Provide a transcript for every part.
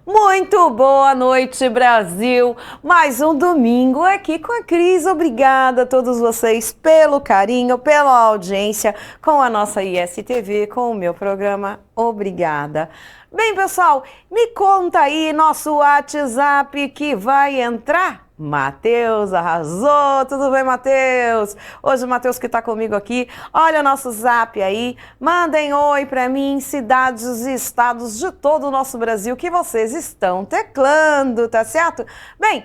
Muito boa noite, Brasil! Mais um domingo aqui com a Cris. Obrigada a todos vocês pelo carinho, pela audiência com a nossa ISTV, com o meu programa. Obrigada. Bem, pessoal, me conta aí nosso WhatsApp que vai entrar. Matheus arrasou, tudo bem, Matheus? Hoje o Matheus que está comigo aqui, olha o nosso zap aí, mandem oi para mim, cidades e estados de todo o nosso Brasil que vocês estão teclando, tá certo? Bem,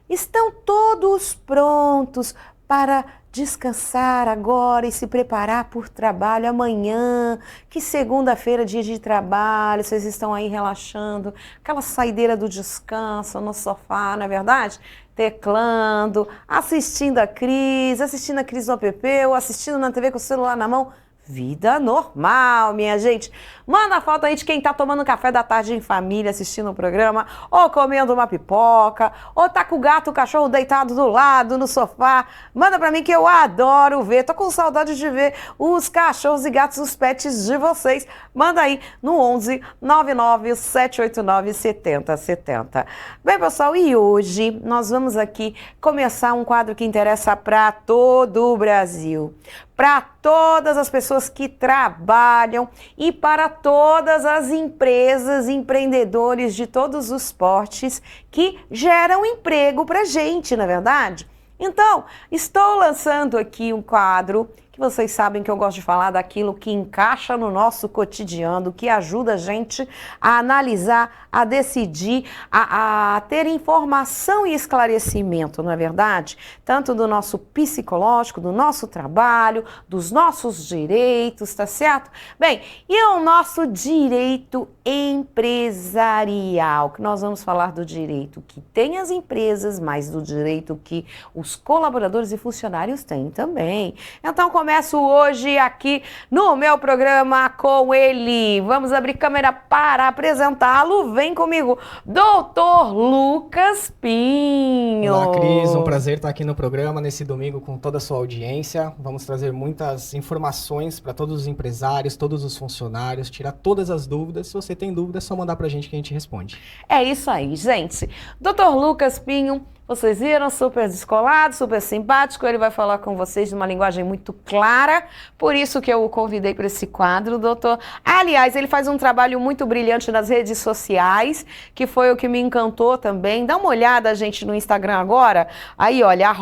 estão todos prontos para descansar agora e se preparar por trabalho amanhã, que segunda-feira, dia de trabalho, vocês estão aí relaxando, aquela saideira do descanso no sofá, não é verdade? Teclando, assistindo a Cris no app ou assistindo na TV com o celular na mão. Vida normal, minha gente. Manda foto aí de quem tá tomando café da tarde em família, assistindo o programa, ou comendo uma pipoca, ou tá com o gato, o cachorro deitado do lado, no sofá. Manda pra mim que eu adoro ver. Tô com saudade de ver os cachorros e gatos, os pets de vocês. Manda aí no 11 99 789 7070. Bem, pessoal, e hoje nós vamos aqui começar um quadro que interessa para todo o Brasil. Para todas as pessoas que trabalham e para todas as empresas, empreendedores de todos os portes que geram emprego para a gente, não é verdade? Então, estou lançando aqui um quadro que vocês sabem que eu gosto de falar daquilo que encaixa no nosso cotidiano, que ajuda a gente a analisar, a decidir, a ter informação e esclarecimento, não é verdade? Tanto do nosso psicológico, do nosso trabalho, dos nossos direitos, tá certo? Bem, e o nosso direito empresarial, que nós vamos falar do direito que tem as empresas, mas do direito que os colaboradores e funcionários têm também. Então, começo hoje aqui no meu programa com ele. Vamos abrir câmera para apresentá-lo. Vem comigo, Dr. Lucas Pinho. Olá, Cris. Um prazer estar aqui no programa nesse domingo com toda a sua audiência. Vamos trazer muitas informações para todos os empresários, todos os funcionários, tirar todas as dúvidas. Se você tem dúvida, é só mandar para a gente que a gente responde. É isso aí, gente. Dr. Lucas Pinho, vocês viram, super descolado, super simpático, ele vai falar com vocês de uma linguagem muito clara, por isso que eu o convidei para esse quadro, doutor. Aliás, ele faz um trabalho muito brilhante nas redes sociais, que foi o que me encantou também. Dá uma olhada, gente, no Instagram agora, aí olha,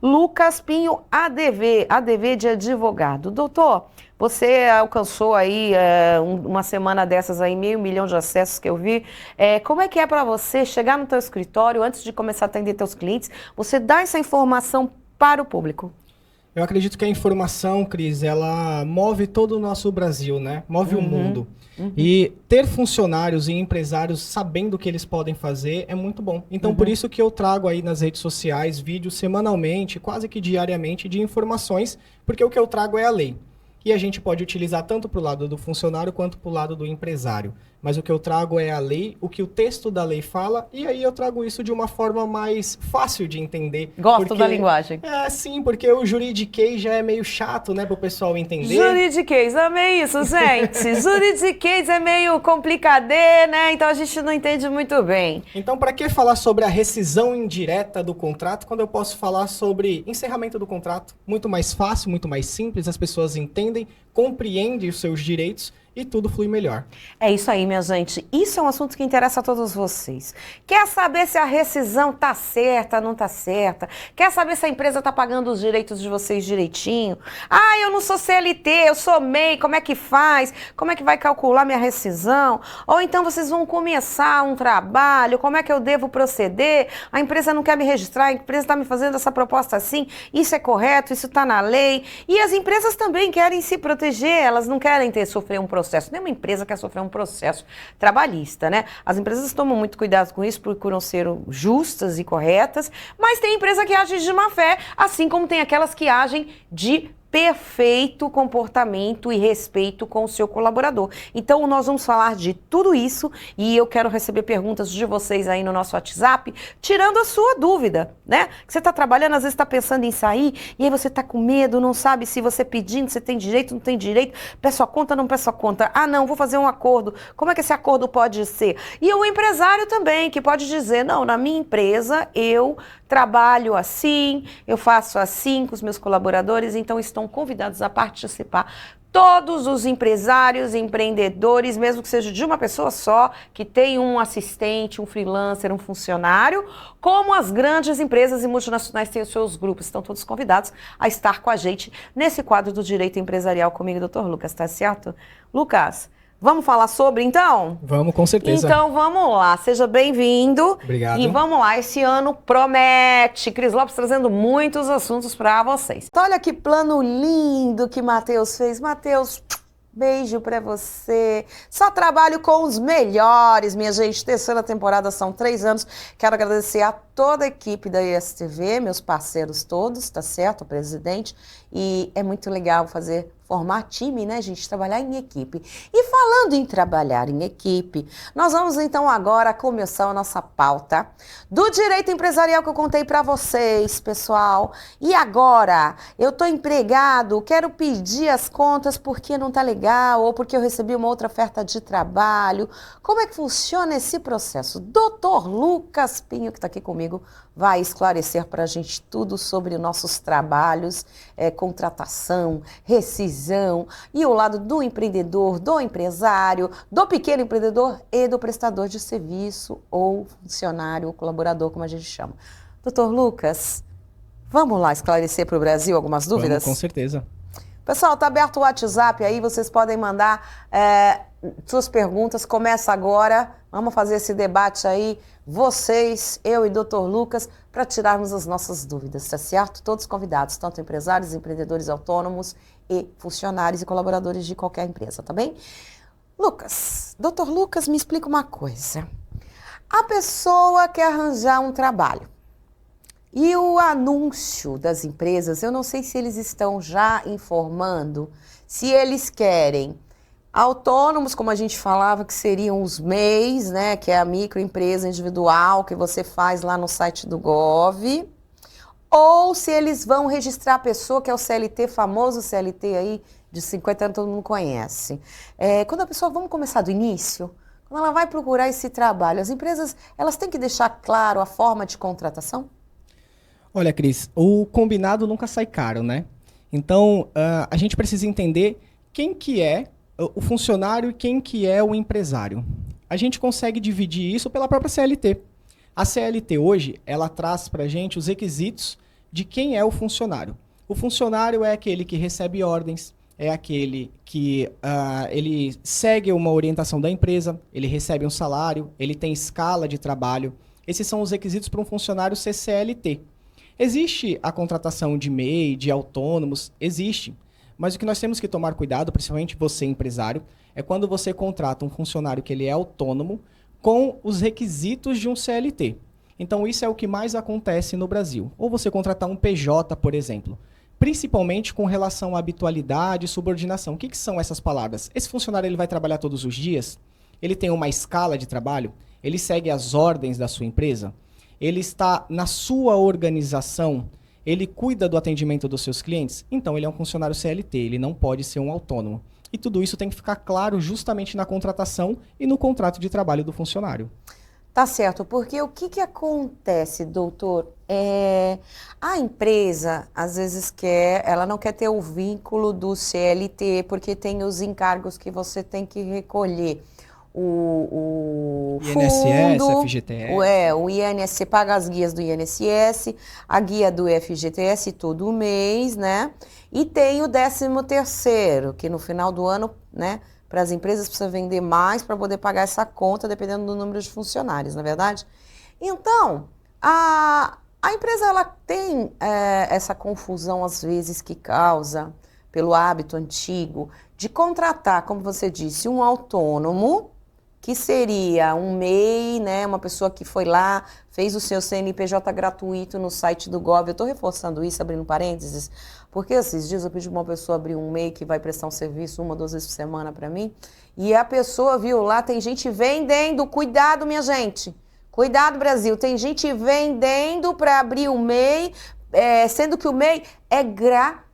@LucasPinhoADV, ADV de advogado. Doutor, você alcançou aí, uma semana dessas aí, 500 mil de acessos que eu vi. Como é que é para você chegar no teu escritório, antes de começar a atender teus clientes, você dá essa informação para o público? Eu acredito que a informação, Cris, ela move todo o nosso Brasil, né? Move o mundo. E ter funcionários e empresários sabendo o que eles podem fazer é muito bom. Então, por isso que eu trago aí nas redes sociais vídeos semanalmente, quase que diariamente, de informações, porque o que eu trago é a lei. E a gente pode utilizar tanto para o lado do funcionário quanto para o lado do empresário. Mas o que eu trago é a lei, o que o texto da lei fala, e aí eu trago isso de uma forma mais fácil de entender. Gosto da linguagem. Sim, porque o juridiquês já é meio chato, né, para o pessoal entender. Juridiquês, amei isso, gente. Juridiquês é meio complicadê, né, então a gente não entende muito bem. Então, para que falar sobre a rescisão indireta do contrato, quando eu posso falar sobre encerramento do contrato? Muito mais fácil, muito mais simples, as pessoas entendem, compreendem os seus direitos e tudo flui melhor. É isso aí, minha gente. Isso é um assunto que interessa a todos vocês. Quer saber se a rescisão tá certa, não tá certa? Quer saber se a empresa tá pagando os direitos de vocês direitinho? Ah, eu não sou CLT, eu sou MEI, como é que faz? Como é que vai calcular minha rescisão? Ou então vocês vão começar um trabalho, como é que eu devo proceder? A empresa não quer me registrar, a empresa está me fazendo essa proposta assim, isso é correto, isso está na lei. E as empresas também querem se proteger, elas não querem sofrer um processo. Nenhuma empresa quer sofrer um processo trabalhista, né? As empresas tomam muito cuidado com isso, procuram ser justas e corretas, mas tem empresa que age de má fé, assim como tem aquelas que agem de perfeito comportamento e respeito com o seu colaborador. Então, nós vamos falar de tudo isso e eu quero receber perguntas de vocês aí no nosso WhatsApp, tirando a sua dúvida, né? Que você está trabalhando, às vezes está pensando em sair e aí você está com medo, não sabe se você pedindo, você tem direito, não tem direito, peço a conta, não peço a conta. Ah, não, vou fazer um acordo. Como é que esse acordo pode ser? E o empresário também, que pode dizer, não, na minha empresa eu trabalho assim, eu faço assim com os meus colaboradores, então estão convidados a participar todos os empresários, empreendedores, mesmo que seja de uma pessoa só, que tem um assistente, um freelancer, um funcionário, como as grandes empresas e multinacionais têm os seus grupos. Estão todos convidados a estar com a gente nesse quadro do Direito Empresarial comigo, Dr. Lucas, tá certo? Lucas, vamos falar sobre, então? Vamos, com certeza. Então, vamos lá. Seja bem-vindo. Obrigado. E vamos lá. Esse ano promete. Cris Lopes trazendo muitos assuntos para vocês. Olha que plano lindo que Matheus fez. Matheus, beijo pra você. Só trabalho com os melhores, minha gente. Terceira temporada, são 3 anos. Quero agradecer a toda a equipe da ISTV, meus parceiros todos, tá certo? O presidente. E é muito legal formar time, né, gente? Trabalhar em equipe. E falando em trabalhar em equipe, nós vamos então agora começar a nossa pauta do direito empresarial que eu contei para vocês, pessoal. E agora, eu tô empregado, quero pedir as contas porque não tá legal ou porque eu recebi uma outra oferta de trabalho. Como é que funciona esse processo? Dr. Lucas Pinho, que tá aqui comigo, vai esclarecer para a gente tudo sobre nossos trabalhos, contratação, rescisão e o lado do empreendedor, do empresário, do pequeno empreendedor e do prestador de serviço ou funcionário ou colaborador, como a gente chama. Doutor Lucas, vamos lá esclarecer para o Brasil algumas dúvidas? Vamos, com certeza. Pessoal, tá aberto o WhatsApp aí, vocês podem mandar suas perguntas, começa agora, vamos fazer esse debate aí, vocês, eu e Dr. Lucas, para tirarmos as nossas dúvidas, tá certo? Todos convidados, tanto empresários, empreendedores autônomos e funcionários e colaboradores de qualquer empresa, tá bem? Lucas, Dr. Lucas, me explica uma coisa. A pessoa quer arranjar um trabalho. E o anúncio das empresas, eu não sei se eles estão já informando, se eles querem autônomos, como a gente falava, que seriam os MEIs, né, que é a microempresa individual que você faz lá no site do Gov, ou se eles vão registrar a pessoa que é o CLT, famoso CLT aí, de 50 anos, todo mundo conhece. Quando a pessoa, vamos começar do início, quando ela vai procurar esse trabalho, as empresas, elas têm que deixar claro a forma de contratação? Olha, Cris, o combinado nunca sai caro, né? Então, a gente precisa entender quem que é o funcionário e quem que é o empresário. A gente consegue dividir isso pela própria CLT. A CLT hoje, ela traz para a gente os requisitos de quem é o funcionário. O funcionário é aquele que recebe ordens, é aquele que ele segue uma orientação da empresa, ele recebe um salário, ele tem escala de trabalho. Esses são os requisitos para um funcionário ser CLT. Existe a contratação de MEI, de autônomos, existe. Mas o que nós temos que tomar cuidado, principalmente você empresário, é quando você contrata um funcionário que ele é autônomo com os requisitos de um CLT. Então isso é o que mais acontece no Brasil. Ou você contratar um PJ, por exemplo. Principalmente com relação à habitualidade e subordinação. O que são essas palavras? Esse funcionário ele vai trabalhar todos os dias? Ele tem uma escala de trabalho? Ele segue as ordens da sua empresa? Ele está na sua organização, ele cuida do atendimento dos seus clientes, então ele é um funcionário CLT, ele não pode ser um autônomo. E tudo isso tem que ficar claro justamente na contratação e no contrato de trabalho do funcionário. Tá certo, porque o que que acontece, doutor? A empresa, às vezes, ela não quer ter o vínculo do CLT, porque tem os encargos que você tem que recolher. O INSS, fundo, FGTS. o INSS paga as guias do INSS, a guia do FGTS todo mês, né? E tem o 13º, que no final do ano, né? Para as empresas precisa vender mais para poder pagar essa conta, dependendo do número de funcionários, não é verdade? Então, a empresa ela tem essa confusão, às vezes, que causa, pelo hábito antigo, de contratar, como você disse, um autônomo, que seria um MEI, né, uma pessoa que foi lá, fez o seu CNPJ gratuito no site do Gov. Eu estou reforçando isso, abrindo parênteses, porque esses dias eu pedi para uma pessoa abrir um MEI que vai prestar um serviço 1 ou 2 vezes por semana para mim, e a pessoa viu lá, tem gente vendendo, cuidado minha gente, cuidado Brasil, tem gente vendendo para abrir um MEI, sendo que o MEI é gratuito.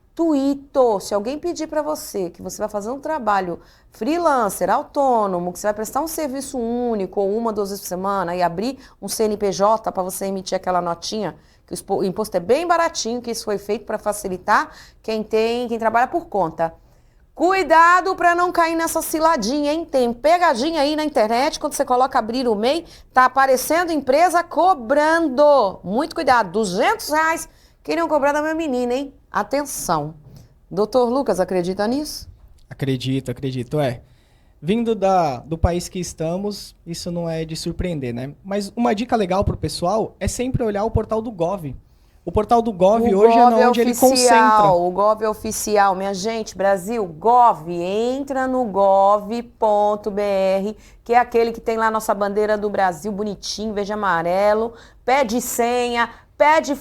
Se alguém pedir para você que você vai fazer um trabalho freelancer, autônomo, que você vai prestar um serviço único ou 1 ou 2 vezes por semana e abrir um CNPJ para você emitir aquela notinha, que o imposto é bem baratinho, que isso foi feito para facilitar quem trabalha por conta. Cuidado para não cair nessa ciladinha, hein? Tem pegadinha aí na internet, quando você coloca abrir o MEI, tá aparecendo empresa cobrando. Muito cuidado, R$200 queriam cobrar da minha menina, hein? Atenção. Doutor Lucas, acredita nisso? Acredito. Vindo do país que estamos, isso não é de surpreender, né? Mas uma dica legal pro pessoal é sempre olhar o portal do Gov. O portal do Gov hoje é onde ele concentra. O Gov é oficial, minha gente, Brasil, Gov, entra no gov.br, que é aquele que tem lá a nossa bandeira do Brasil, bonitinho, verde e amarelo, pede senha, pede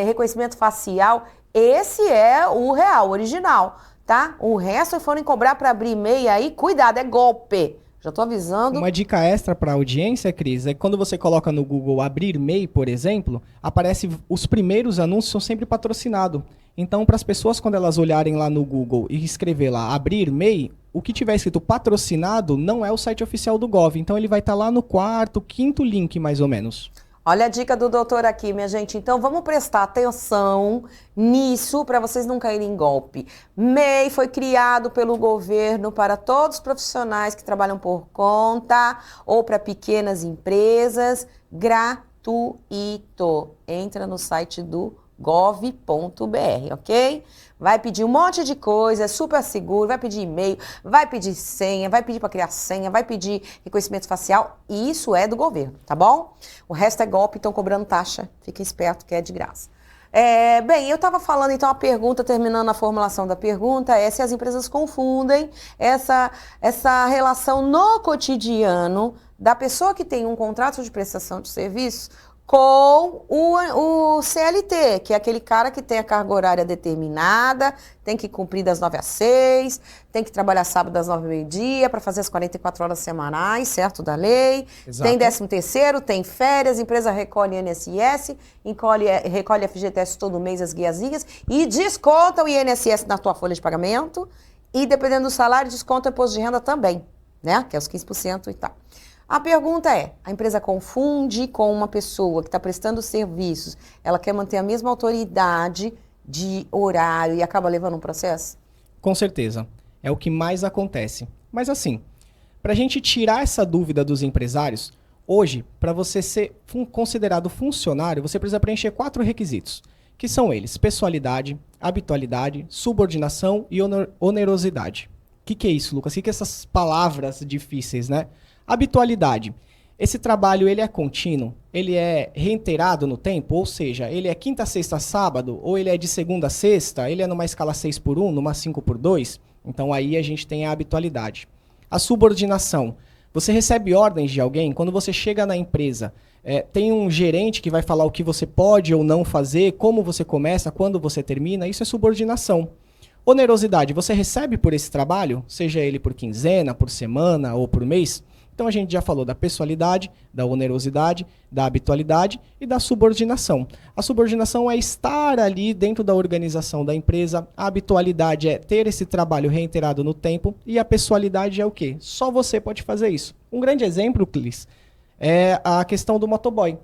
reconhecimento facial. Esse é o real, original, tá? O resto foram cobrar para abrir MEI aí, cuidado, é golpe. Já tô avisando. Uma dica extra para a audiência, Cris, é que quando você coloca no Google abrir MEI, por exemplo, aparece os primeiros anúncios são sempre patrocinados. Então, para as pessoas, quando elas olharem lá no Google e escrever lá abrir MEI, o que tiver escrito patrocinado não é o site oficial do Gov. Então, ele vai estar lá no 4º, 5º link, mais ou menos. Olha a dica do doutor aqui, minha gente. Então, vamos prestar atenção nisso para vocês não caírem em golpe. MEI foi criado pelo governo para todos os profissionais que trabalham por conta ou para pequenas empresas, gratuito. Entra no site do gov.br, ok? Vai pedir um monte de coisa, é super seguro, vai pedir e-mail, vai pedir senha, vai pedir para criar senha, vai pedir reconhecimento facial, e isso é do governo, tá bom? O resto é golpe, estão cobrando taxa, fica esperto que é de graça. Bem, eu estava falando então a pergunta, terminando a formulação da pergunta, é se as empresas confundem essa relação no cotidiano da pessoa que tem um contrato de prestação de serviço com o CLT, que é aquele cara que tem a carga horária determinada, tem que cumprir das 9 às 6, tem que trabalhar sábado das 9 ao meio-dia para fazer as 44 horas semanais, certo, da lei. Exato. Tem 13º, tem férias, a empresa recolhe INSS, recolhe FGTS todo mês, as guiazinhas, e desconta o INSS na tua folha de pagamento, e dependendo do salário, desconta o imposto de renda também, né, que é os 15% e tal. A pergunta é, a empresa confunde com uma pessoa que está prestando serviços, ela quer manter a mesma autoridade de horário e acaba levando um processo? Com certeza, é o que mais acontece. Mas assim, para a gente tirar essa dúvida dos empresários, hoje, para você ser considerado funcionário, você precisa preencher 4 requisitos, que são eles, pessoalidade, habitualidade, subordinação e onerosidade. O que é isso, Lucas? O que é essas palavras difíceis, né? Habitualidade. Esse trabalho ele é contínuo, ele é reiterado no tempo, ou seja, ele é quinta, sexta, sábado, ou ele é de segunda a sexta, ele é numa escala 6x1, numa 5x2, então aí a gente tem a habitualidade. A subordinação. Você recebe ordens de alguém, quando você chega na empresa, tem um gerente que vai falar o que você pode ou não fazer, como você começa, quando você termina, isso é subordinação. Onerosidade. Você recebe por esse trabalho, seja ele por quinzena, por semana ou por mês. Então a gente já falou da pessoalidade, da onerosidade, da habitualidade e da subordinação. A subordinação é estar ali dentro da organização da empresa, a habitualidade é ter esse trabalho reiterado no tempo e a pessoalidade é o quê? Só você pode fazer isso. Um grande exemplo, Clis, é a questão do motoboy.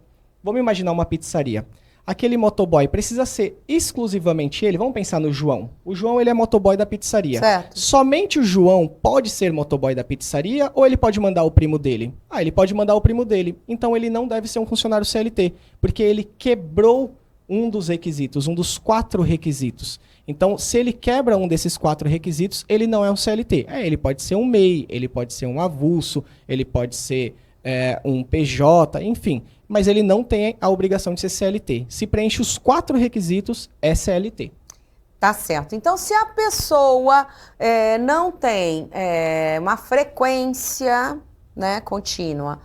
Vamos imaginar uma pizzaria. Aquele motoboy precisa ser exclusivamente ele. Vamos pensar no João. O João, ele é motoboy da pizzaria. Certo. Somente o João pode ser motoboy da pizzaria ou ele pode mandar o primo dele? Ah, ele pode mandar o primo dele. Então ele não deve ser um funcionário CLT, porque ele quebrou um dos requisitos, um dos 4 requisitos. Então, se ele quebra um desses 4 requisitos, ele não é um CLT. Ele pode ser um MEI, ele pode ser um avulso, ele pode ser um PJ, enfim. Mas ele não tem a obrigação de ser CLT. Se preenche os 4 requisitos, é CLT. Tá certo. Então, se a pessoa não tem uma frequência, né, contínua,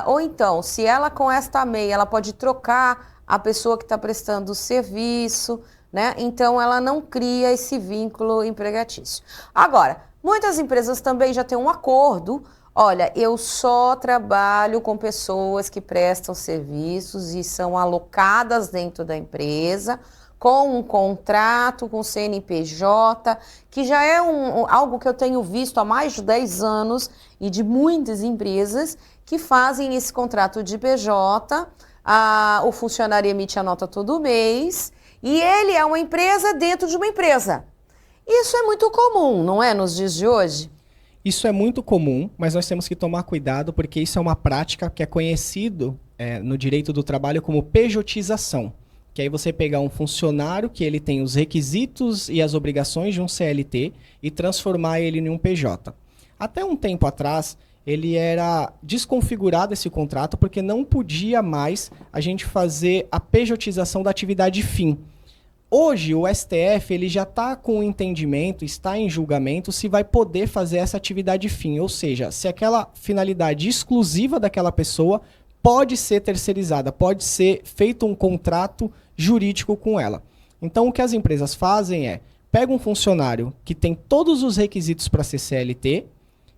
ou então, se ela com esta MEI, ela pode trocar a pessoa que está prestando o serviço, né? Então, ela não cria esse vínculo empregatício. Agora, muitas empresas também já têm um acordo. Olha, eu só trabalho com pessoas que prestam serviços e são alocadas dentro da empresa, com um contrato com o CNPJ, que já é algo que eu tenho visto há mais de 10 anos e de muitas empresas que fazem esse contrato de PJ, o funcionário emite a nota todo mês e ele é uma empresa dentro de uma empresa. Isso é muito comum, não é, nos dias de hoje? Isso é muito comum, mas nós temos que tomar cuidado porque isso é uma prática que é conhecido no direito do trabalho como pejotização. Que aí você pegar um funcionário que ele tem os requisitos e as obrigações de um CLT e transformar ele em um PJ. Até um tempo atrás, ele era desconfigurado esse contrato porque não podia mais a gente fazer a pejotização da atividade fim. Hoje, o STF ele já está com o entendimento, está em julgamento, se vai poder fazer essa atividade fim. Ou seja, se aquela finalidade exclusiva daquela pessoa pode ser terceirizada, pode ser feito um contrato jurídico com ela. Então, o que as empresas fazem é, pegam um funcionário que tem todos os requisitos para ser CLT,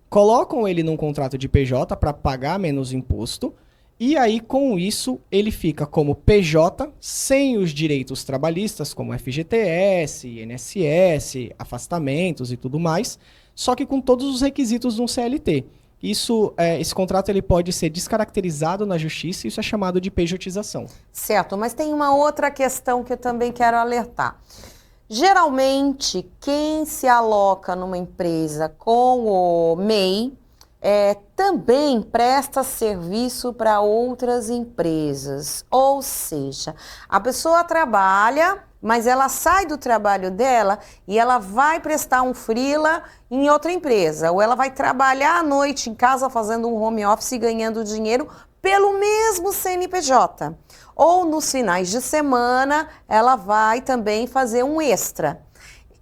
colocam ele num contrato de PJ para pagar menos imposto, e aí, com isso, ele fica como PJ, sem os direitos trabalhistas, como FGTS, INSS, afastamentos e tudo mais, só que com todos os requisitos de um CLT. Esse contrato ele pode ser descaracterizado na justiça e isso é chamado de pejotização. Certo, mas tem uma outra questão que eu também quero alertar. Geralmente, quem se aloca numa empresa com o MEI, também presta serviço para outras empresas. Ou seja, a pessoa trabalha, mas ela sai do trabalho dela e ela vai prestar um freela em outra empresa. Ou ela vai trabalhar à noite em casa fazendo um home office e ganhando dinheiro pelo mesmo CNPJ. Ou nos finais de semana ela vai também fazer um extra.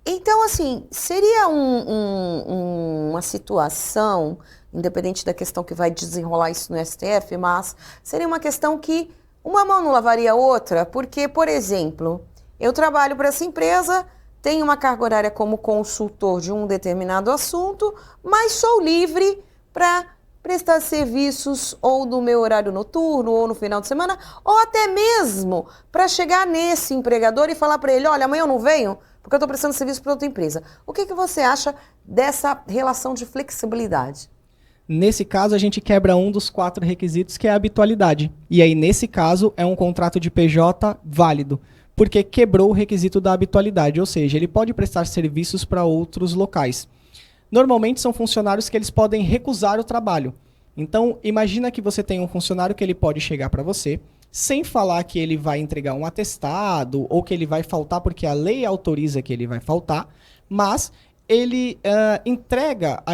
Então, assim, seria uma situação, independente da questão que vai desenrolar isso no STF, mas seria uma questão que uma mão não lavaria a outra, porque, por exemplo, eu trabalho para essa empresa, tenho uma carga horária como consultor de um determinado assunto, mas sou livre para prestar serviços ou no meu horário noturno, ou no final de semana, ou até mesmo para chegar nesse empregador e falar para ele, olha, amanhã eu não venho, porque eu estou prestando serviço para outra empresa. O que você acha dessa relação de flexibilidade? Nesse caso, a gente quebra um dos 4 requisitos, que é a habitualidade. E aí, nesse caso, é um contrato de PJ válido, porque quebrou o requisito da habitualidade, ou seja, ele pode prestar serviços para outros locais. Normalmente, são funcionários que eles podem recusar o trabalho. Então, imagina que você tem um funcionário que ele pode chegar para você, sem falar que ele vai entregar um atestado ou que ele vai faltar porque a lei autoriza que ele vai faltar, mas ele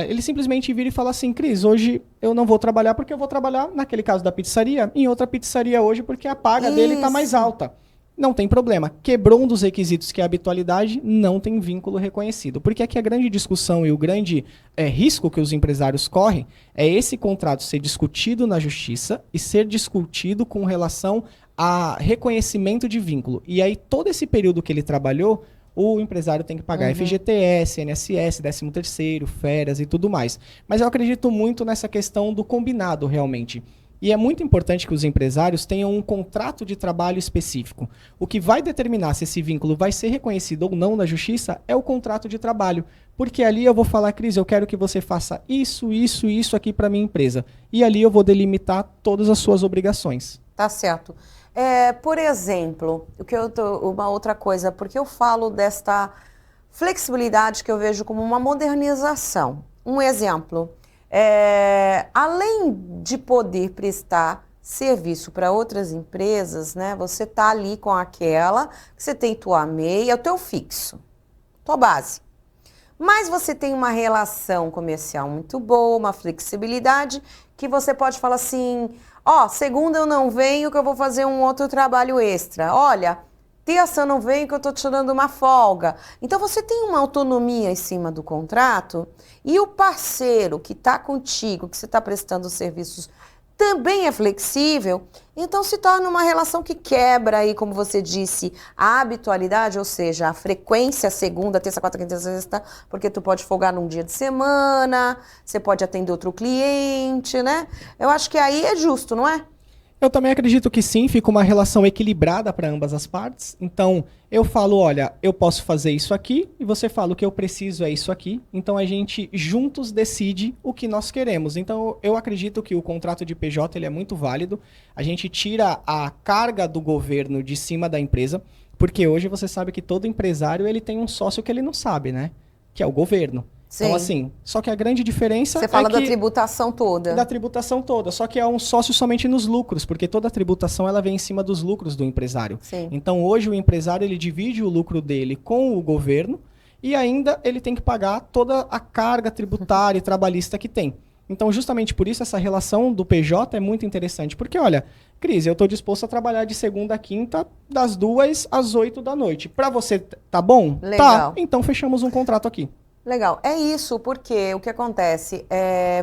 ele simplesmente vira e fala assim, Cris, hoje eu não vou trabalhar porque eu vou trabalhar, naquele caso da pizzaria, em outra pizzaria hoje porque a paga dele está mais alta. Não tem problema. Quebrou um dos requisitos que é a habitualidade, não tem vínculo reconhecido. Porque aqui a grande discussão e o grande risco que os empresários correm é esse contrato ser discutido na justiça e ser discutido com relação a reconhecimento de vínculo. E aí todo esse período que ele trabalhou, o empresário tem que pagar FGTS, INSS, 13º, férias e tudo mais. Mas eu acredito muito nessa questão do combinado realmente. E é muito importante que os empresários tenham um contrato de trabalho específico. O que vai determinar se esse vínculo vai ser reconhecido ou não na justiça é o contrato de trabalho. Porque ali eu vou falar, Cris, eu quero que você faça isso, isso e isso aqui para minha empresa. E ali eu vou delimitar todas as suas obrigações. Tá certo. Por exemplo, uma outra coisa, porque eu falo desta flexibilidade que eu vejo como uma modernização. Um exemplo, além de poder prestar serviço para outras empresas, né? Você tá ali com aquela que você tem tua meia, o teu fixo, tua base. Mas você tem uma relação comercial muito boa, uma flexibilidade, que você pode falar assim, segunda eu não venho que eu vou fazer um outro trabalho extra. Olha, terça eu não venho que eu estou tirando uma folga. Então você tem uma autonomia em cima do contrato e o parceiro que está contigo, que você está prestando serviços, também é flexível, então se torna uma relação que quebra aí, como você disse, a habitualidade, ou seja, a frequência segunda, terça, quarta, quinta, sexta, porque tu pode folgar num dia de semana, você pode atender outro cliente, né? Eu acho que aí é justo, não é? Eu também acredito que sim, fica uma relação equilibrada para ambas as partes. Então, eu falo, olha, eu posso fazer isso aqui, e você fala o que eu preciso é isso aqui. Então, a gente juntos decide o que nós queremos. Então, eu acredito que o contrato de PJ ele é muito válido. A gente tira a carga do governo de cima da empresa, porque hoje você sabe que todo empresário ele tem um sócio que ele não sabe, né? Que é o governo. Sim. Então, assim, só que a grande diferença Você fala da tributação toda. Da tributação toda, só que é um sócio somente nos lucros, porque toda a tributação ela vem em cima dos lucros do empresário. Sim. Então, hoje o empresário ele divide o lucro dele com o governo e ainda ele tem que pagar toda a carga tributária e trabalhista que tem. Então, justamente por isso, essa relação do PJ é muito interessante, porque, olha, Cris, eu estou disposto a trabalhar de segunda a quinta, das 2 às 8 da noite. Para você, tá bom? Legal. Tá, então fechamos um contrato aqui. Legal, é isso, porque o que acontece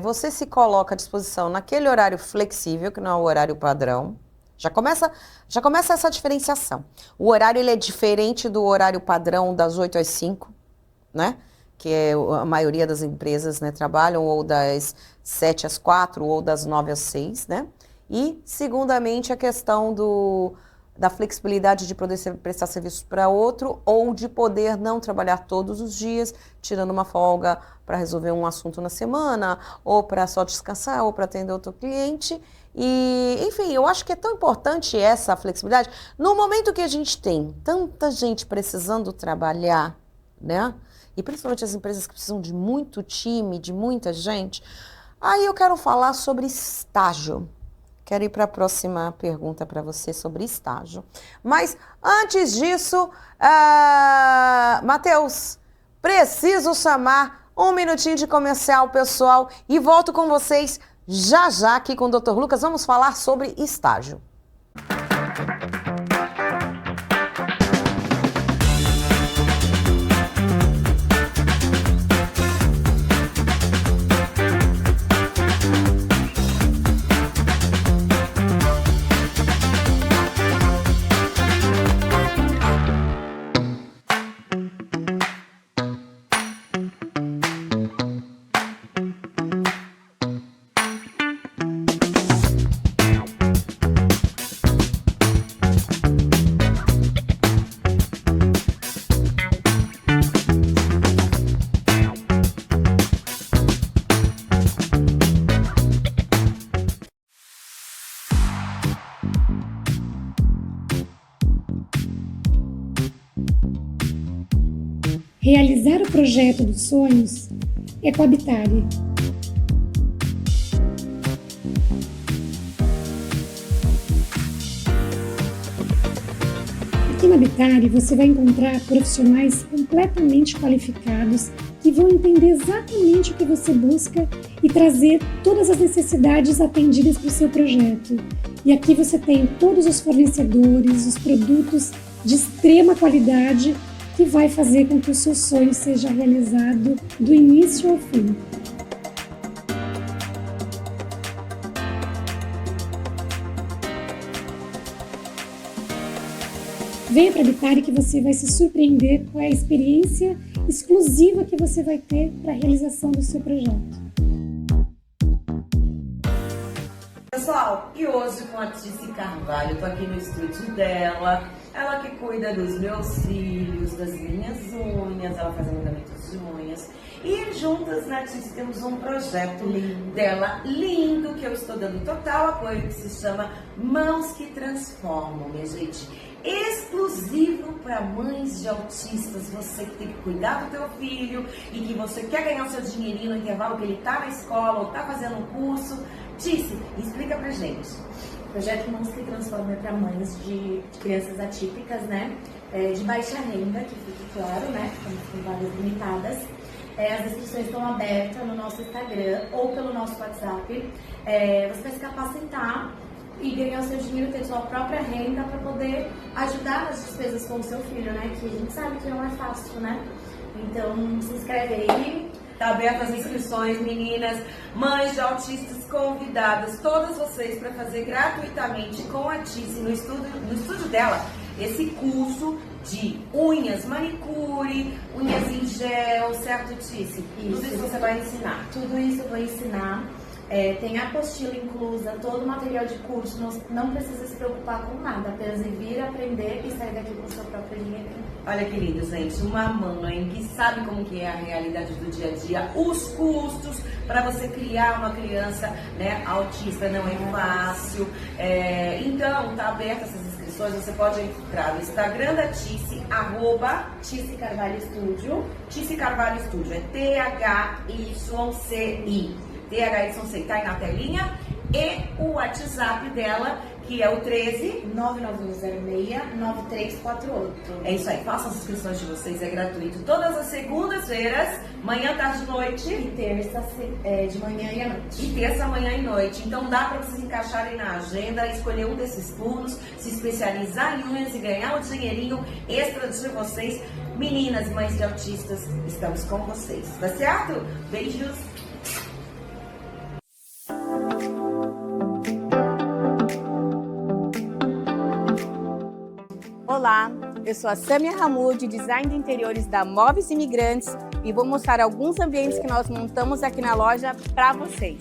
você se coloca à disposição naquele horário flexível, que não é o horário padrão. Já começa essa diferenciação. O horário ele é diferente do horário padrão das 8 às 5, né? Que a maioria das empresas, né, trabalham ou das 7 às 4 ou das 9 às 6, né? E, segundamente, a questão da flexibilidade de poder prestar serviços para outro ou de poder não trabalhar todos os dias, tirando uma folga para resolver um assunto na semana, ou para só descansar, ou para atender outro cliente. E, enfim, eu acho que é tão importante essa flexibilidade. No momento que a gente tem tanta gente precisando trabalhar, né? E principalmente as empresas que precisam de muito time, de muita gente, aí eu quero falar sobre estágio. Quero ir para a próxima pergunta para você sobre estágio. Mas, antes disso, Matheus, preciso chamar um minutinho de comercial, pessoal, e volto com vocês já aqui com o Dr. Lucas. Vamos falar sobre estágio. Realizar o projeto dos sonhos é com a Habitare. Aqui na Habitare você vai encontrar profissionais completamente qualificados que vão entender exatamente o que você busca e trazer todas as necessidades atendidas para o seu projeto. E aqui você tem todos os fornecedores, os produtos de extrema qualidade que vai fazer com que o seu sonho seja realizado do início ao fim. Venha para a Habitare que você vai se surpreender com a experiência exclusiva que você vai ter para a realização do seu projeto. pessoal, e hoje com a Tice Carvalho, tô aqui no estúdio dela, ela que cuida dos meus filhos, das minhas unhas, ela faz alongamentos de unhas, e juntas, né, Tice, temos um projeto dela lindo, que eu estou dando total apoio, que se chama Mãos que Transformam, minha gente. Exclusivo para mães de autistas, você que tem que cuidar do teu filho e que você quer ganhar o seu dinheirinho no intervalo que ele tá na escola ou tá fazendo um curso. Tice, explica pra gente. O projeto Mãos que Transformam é para mães de crianças atípicas, né? De baixa renda, que fique claro, né? Com vagas limitadas. As inscrições estão abertas no nosso Instagram ou pelo nosso WhatsApp. Você vai se capacitar e ganhar o seu dinheiro, ter sua própria renda para poder ajudar nas despesas com o seu filho, né? Que a gente sabe que não é fácil, né? Então, se inscreve aí. Tá abertas as inscrições, meninas, mães de autistas convidadas, todas vocês, para fazer gratuitamente com a Tice no estúdio dela, esse curso de unhas, manicure, unhas em gel, certo, Tice? Tudo isso você vai ensinar. Tudo isso eu vou ensinar. Tem a apostila inclusa, todo o material de curso, não precisa se preocupar com nada, apenas vir aprender e sair daqui com o seu próprio dinheiro. Olha que lindo, gente, uma mãe que sabe como que é a realidade do dia a dia, os custos para você criar uma criança, né, autista não é fácil. Então, tá aberta essas inscrições, você pode entrar no Instagram da Tice, Tice Carvalho Estúdio. Tice Carvalho Estúdio, é THYCI. THYC, tá aí na telinha, e o WhatsApp dela, que é o 13 99106-9348. É isso aí, façam as inscrições de vocês, é gratuito. Todas as segundas-feiras, manhã, tarde e noite. E terça de manhã e à noite. E terça, manhã e noite. Então dá para vocês encaixarem na agenda, escolher um desses turnos, se especializar em unhas e ganhar o dinheirinho extra de vocês. Meninas, mães de autistas, estamos com vocês, tá certo? Beijos! Olá, eu sou a Samia Hamoud, design de interiores da Móveis Imigrantes e vou mostrar alguns ambientes que nós montamos aqui na loja para vocês.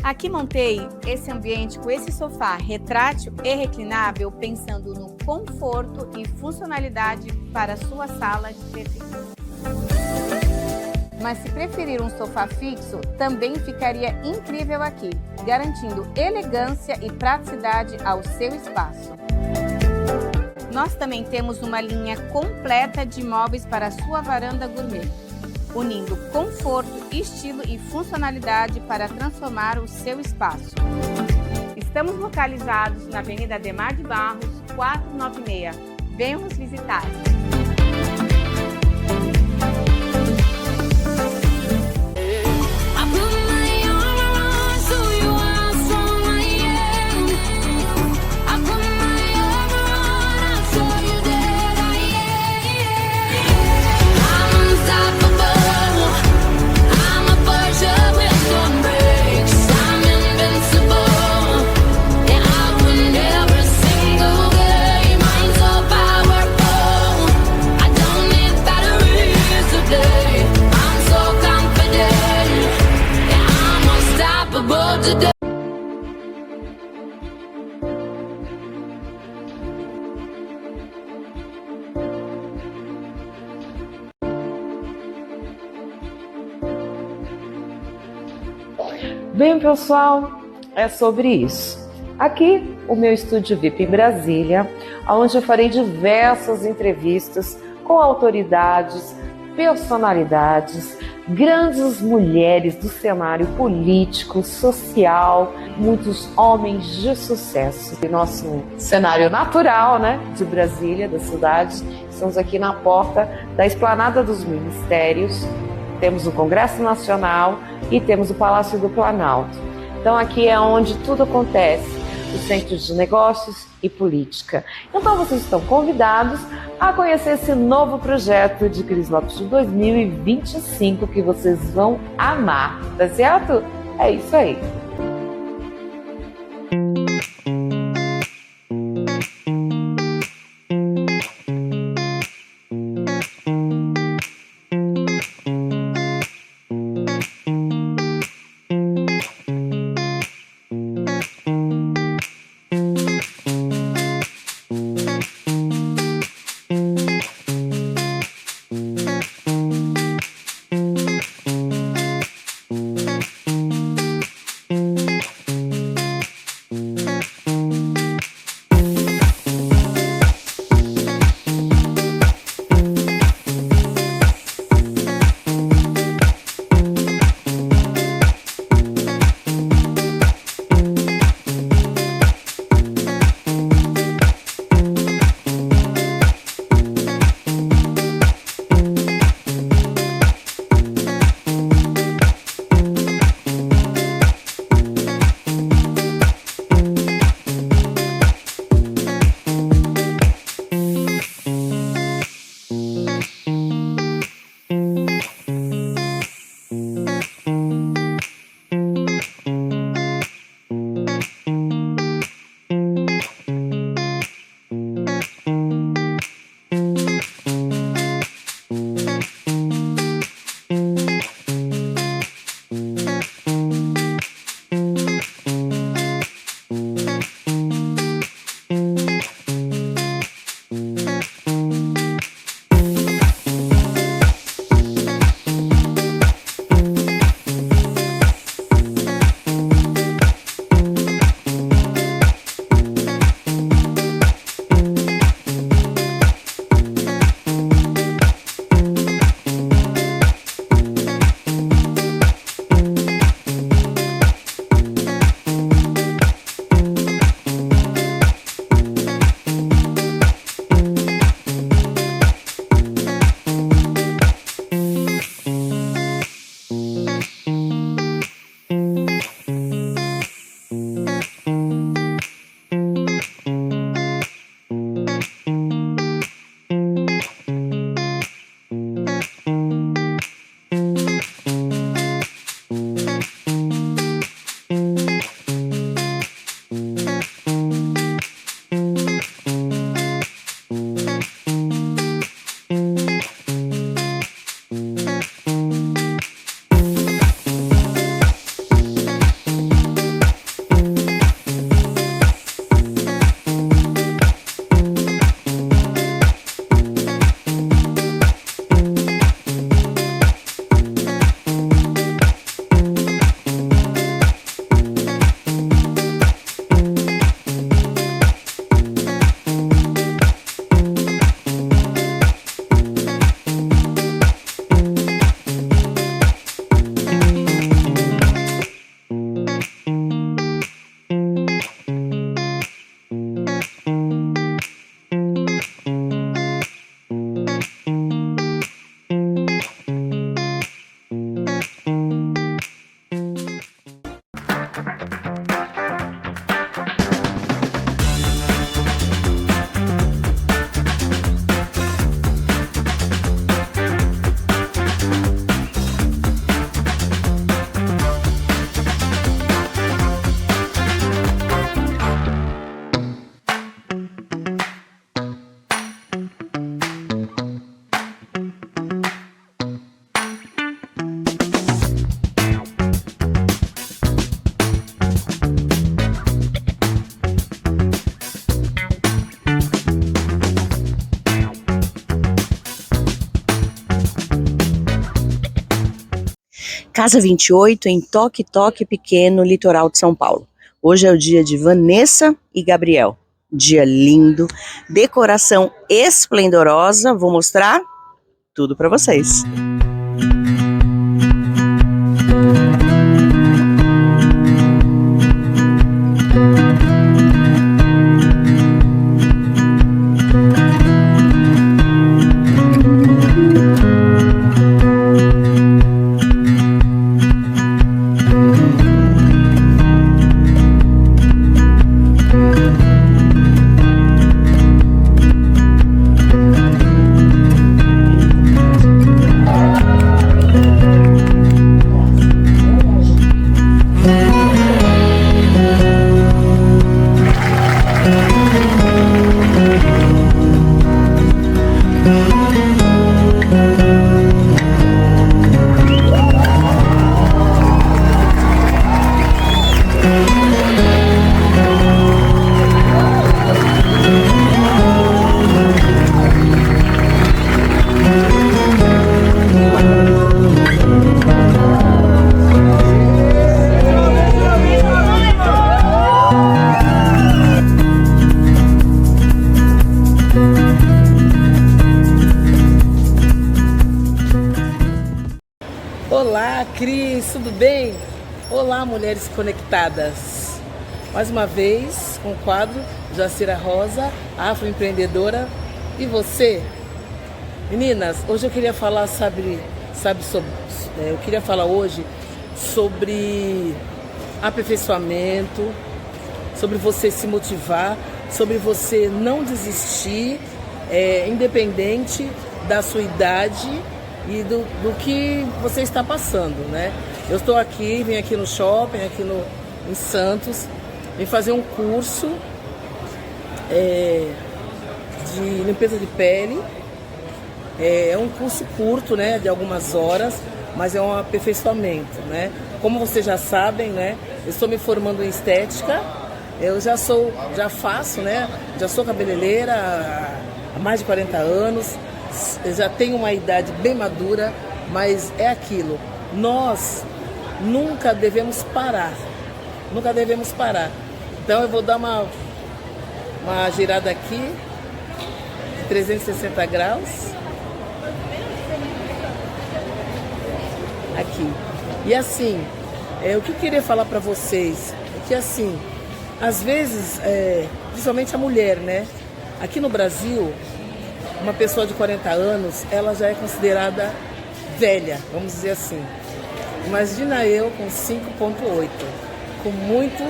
Aqui montei esse ambiente com esse sofá retrátil e reclinável, pensando no conforto e funcionalidade para a sua sala de TV. Mas se preferir um sofá fixo, também ficaria incrível aqui, garantindo elegância e praticidade ao seu espaço. Nós também temos uma linha completa de móveis para a sua varanda gourmet, unindo conforto, estilo e funcionalidade para transformar o seu espaço. Estamos localizados na Avenida Ademar de Barros, 496. Venham nos visitar! Bem, pessoal, é sobre isso. Aqui, o meu estúdio VIP em Brasília, onde eu farei diversas entrevistas com autoridades, personalidades, grandes mulheres do cenário político, social, muitos homens de sucesso. E nosso cenário natural, né, de Brasília, da cidade, estamos aqui na porta da Esplanada dos Ministérios. Temos o Congresso Nacional e temos o Palácio do Planalto. Então aqui é onde tudo acontece, o Centro de Negócios e Política. Então vocês estão convidados a conhecer esse novo projeto de Cris Lopes de 2025 que vocês vão amar, tá certo? É isso aí. Casa 28, em Toque Toque Pequeno, litoral de São Paulo. Hoje é o dia de Vanessa e Gabriel. Dia lindo, decoração esplendorosa. Vou mostrar tudo para vocês. Olá, Cris, tudo bem? Olá, mulheres conectadas. Mais uma vez, com o quadro Jacira Rosa, afroempreendedora. E você? Meninas, hoje eu queria falar, eu queria falar hoje sobre aperfeiçoamento, sobre você se motivar, sobre você não desistir, independente da sua idade e do que você está passando, né? Eu estou aqui, vim aqui no shopping, em Santos, vim fazer um curso de limpeza de pele. É um curso curto, né, de algumas horas, mas é um aperfeiçoamento, né? Como vocês já sabem, né, eu estou me formando em estética, eu já faço, né, já sou cabeleireira há mais de 40 anos, eu já tenho uma idade bem madura, mas é aquilo, nós nunca devemos parar, Então eu vou dar uma girada aqui, de 360 graus, aqui. E assim, o que eu queria falar para vocês é que assim, às vezes, principalmente a mulher, né? Aqui no Brasil, uma pessoa de 40 anos, ela já é considerada velha, vamos dizer assim. Imagina eu com 5.8, com muito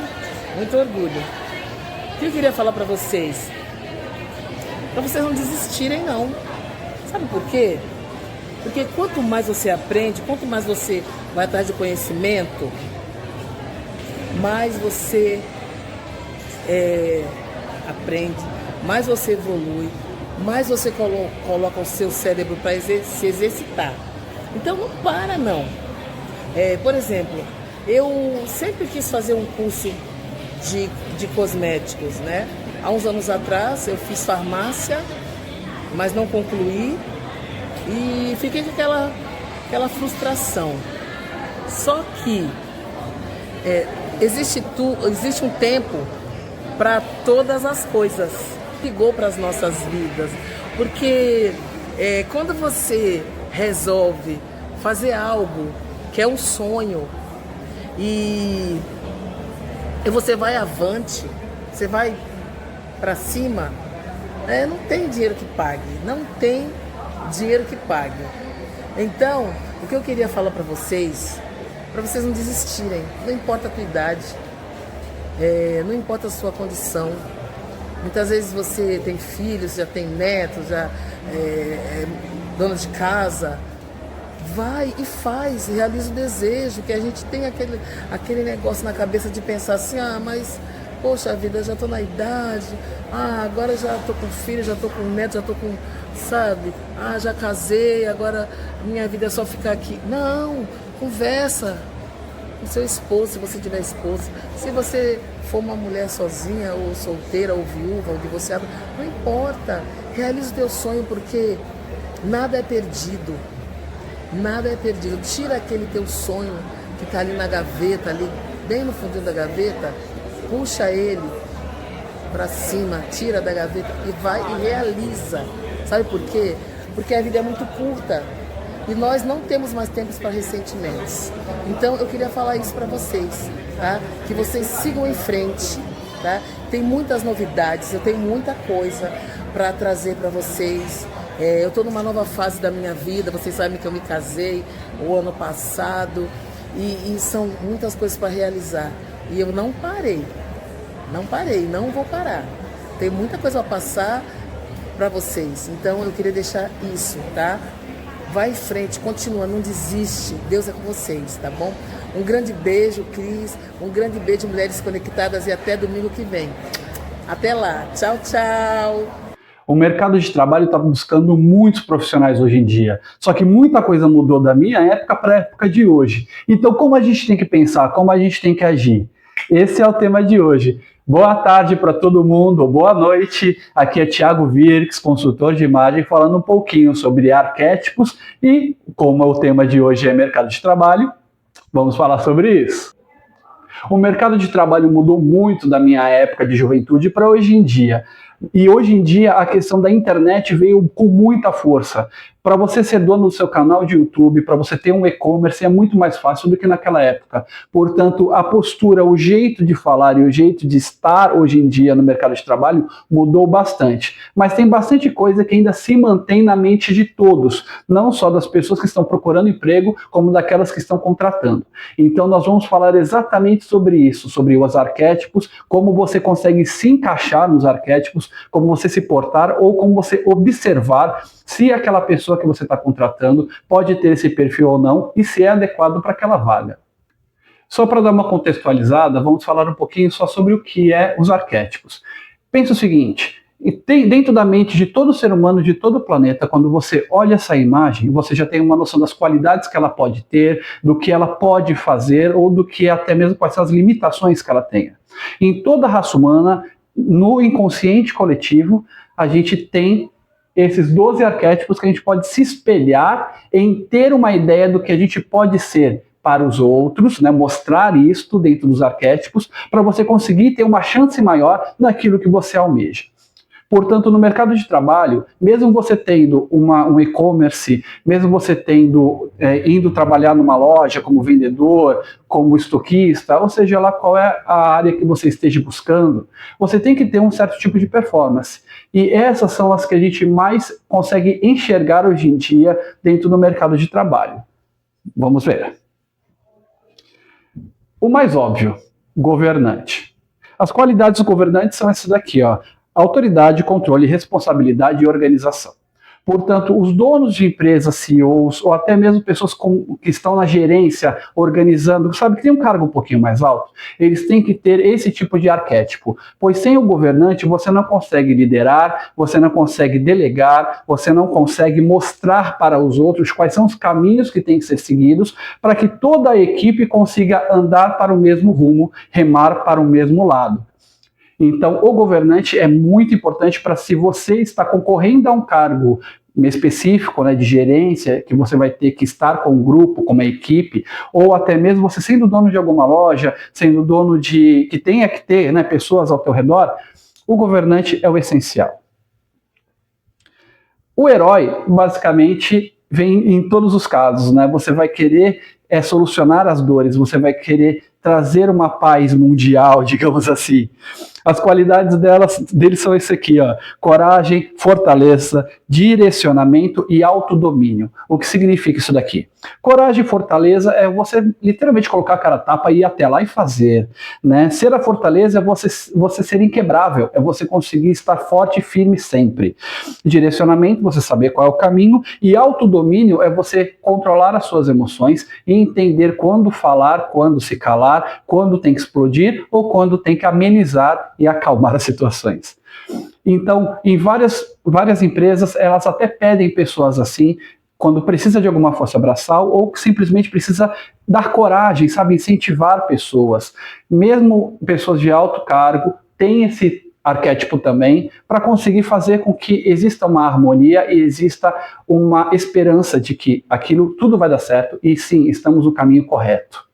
orgulho. O que eu queria falar para vocês? Para vocês não desistirem, não. Sabe por quê? Porque quanto mais você aprende, quanto mais você vai atrás de conhecimento, mais você aprende, mais você evolui, mais você coloca o seu cérebro para se exercitar. Então não para, não. Por exemplo, eu sempre quis fazer um curso de cosméticos, né? Há uns anos atrás eu fiz farmácia, mas não concluí e fiquei com aquela frustração. Só que existe um tempo para todas as coisas. Ligou para as nossas vidas, porque quando você resolve fazer algo que é um sonho e você vai avante, você vai para cima, não tem dinheiro que pague, Então, o que eu queria falar para vocês não desistirem, não importa a tua idade, não importa a sua condição. Muitas vezes você tem filhos, já tem netos, já é dona de casa. Vai e faz, realiza o desejo, que a gente tem aquele negócio na cabeça de pensar assim, mas poxa vida, já estou na idade, agora já estou com filho, já estou com neto, já estou com, sabe, já casei, agora minha vida é só ficar aqui. Não, conversa com seu esposo, se você tiver esposo. Se você for uma mulher sozinha, ou solteira, ou viúva, ou divorciada, não importa. Realize o teu sonho, porque nada é perdido. Nada é perdido. Tira aquele teu sonho que está ali na gaveta, ali bem no fundinho da gaveta, puxa ele para cima, tira da gaveta e vai e realiza. Sabe por quê? Porque a vida é muito curta e nós não temos mais tempos para ressentimentos. Então eu queria falar isso para vocês, tá? Que vocês sigam em frente, tá? Tem muitas novidades, eu tenho muita coisa para trazer para vocês. Eu estou numa nova fase da minha vida, vocês sabem que eu me casei o ano passado e são muitas coisas para realizar. E eu não parei, não vou parar. Tem muita coisa a passar para vocês, então eu queria deixar isso, tá? Vai em frente, continua, não desiste, Deus é com vocês, tá bom? Um grande beijo, Cris, um grande beijo, Mulheres Conectadas, e até domingo que vem. Até lá, tchau, tchau! O mercado de trabalho está buscando muitos profissionais hoje em dia, só que muita coisa mudou da minha época para a época de hoje. Então, como a gente tem que pensar, como a gente tem que agir? Esse é o tema de hoje. Boa tarde para todo mundo, boa noite. Aqui é Thiago Virks, consultor de imagem, falando um pouquinho sobre arquétipos e, como o tema de hoje é mercado de trabalho, vamos falar sobre isso. O mercado de trabalho mudou muito da minha época de juventude para hoje em dia. E hoje em dia a questão da internet veio com muita força. Para você ser dono do seu canal de YouTube, para você ter um e-commerce é muito mais fácil do que naquela época. Portanto, a postura, o jeito de falar e o jeito de estar hoje em dia no mercado de trabalho mudou bastante. Mas tem bastante coisa que ainda se mantém na mente de todos, não só das pessoas que estão procurando emprego, como daquelas que estão contratando. Então nós vamos falar exatamente sobre isso, sobre os arquétipos, como você consegue se encaixar nos arquétipos, como você se portar ou como você observar se aquela pessoa que você está contratando pode ter esse perfil ou não e se é adequado para aquela vaga. Só para dar uma contextualizada, vamos falar um pouquinho só sobre o que é os arquétipos. Pensa o seguinte, dentro da mente de todo ser humano, de todo o planeta, quando você olha essa imagem, você já tem uma noção das qualidades que ela pode ter, do que ela pode fazer ou do que até mesmo quais são as limitações que ela tenha. Em toda a raça humana, no inconsciente coletivo, a gente tem esses 12 arquétipos que a gente pode se espelhar em ter uma ideia do que a gente pode ser para os outros, né? Mostrar isto dentro dos arquétipos para você conseguir ter uma chance maior naquilo que você almeja. Portanto, no mercado de trabalho, mesmo você tendo um e-commerce, mesmo você indo trabalhar numa loja como vendedor, como estoquista, ou seja lá qual é a área que você esteja buscando, você tem que ter um certo tipo de performance. E essas são as que a gente mais consegue enxergar hoje em dia dentro do mercado de trabalho. Vamos ver. O mais óbvio, governante. As qualidades do governante são essas daqui, ó. Autoridade, controle, responsabilidade e organização. Portanto, os donos de empresas, CEOs, ou até mesmo pessoas que estão na gerência, organizando, sabe, que tem um cargo um pouquinho mais alto, eles têm que ter esse tipo de arquétipo, pois sem o governante você não consegue liderar, você não consegue delegar, você não consegue mostrar para os outros quais são os caminhos que têm que ser seguidos para que toda a equipe consiga andar para o mesmo rumo, remar para o mesmo lado. Então, o governante é muito importante para, se você está concorrendo a um cargo específico, né, de gerência, que você vai ter que estar com um grupo, com uma equipe, ou até mesmo você sendo dono de alguma loja, sendo dono que tenha que ter, né, pessoas ao teu redor, o governante é o essencial. O herói, basicamente, vem em todos os casos, né? Você vai querer solucionar as dores, você vai querer trazer uma paz mundial, digamos assim. As qualidades dele são esse aqui, ó: coragem, fortaleza, direcionamento e autodomínio. O que significa isso daqui? Coragem e fortaleza é você literalmente colocar a cara a tapa e ir até lá e fazer, né? Ser a fortaleza é você ser inquebrável, é você conseguir estar forte e firme sempre. Direcionamento, você saber qual é o caminho, e autodomínio é você controlar as suas emoções e entender quando falar, quando se calar, quando tem que explodir ou quando tem que amenizar e acalmar as situações. Então, em várias empresas, elas até pedem pessoas assim, quando precisa de alguma força braçal ou simplesmente precisa dar coragem, sabe, incentivar pessoas. Mesmo pessoas de alto cargo têm arquétipo também, para conseguir fazer com que exista uma harmonia e exista uma esperança de que aquilo tudo vai dar certo e sim, estamos no caminho correto.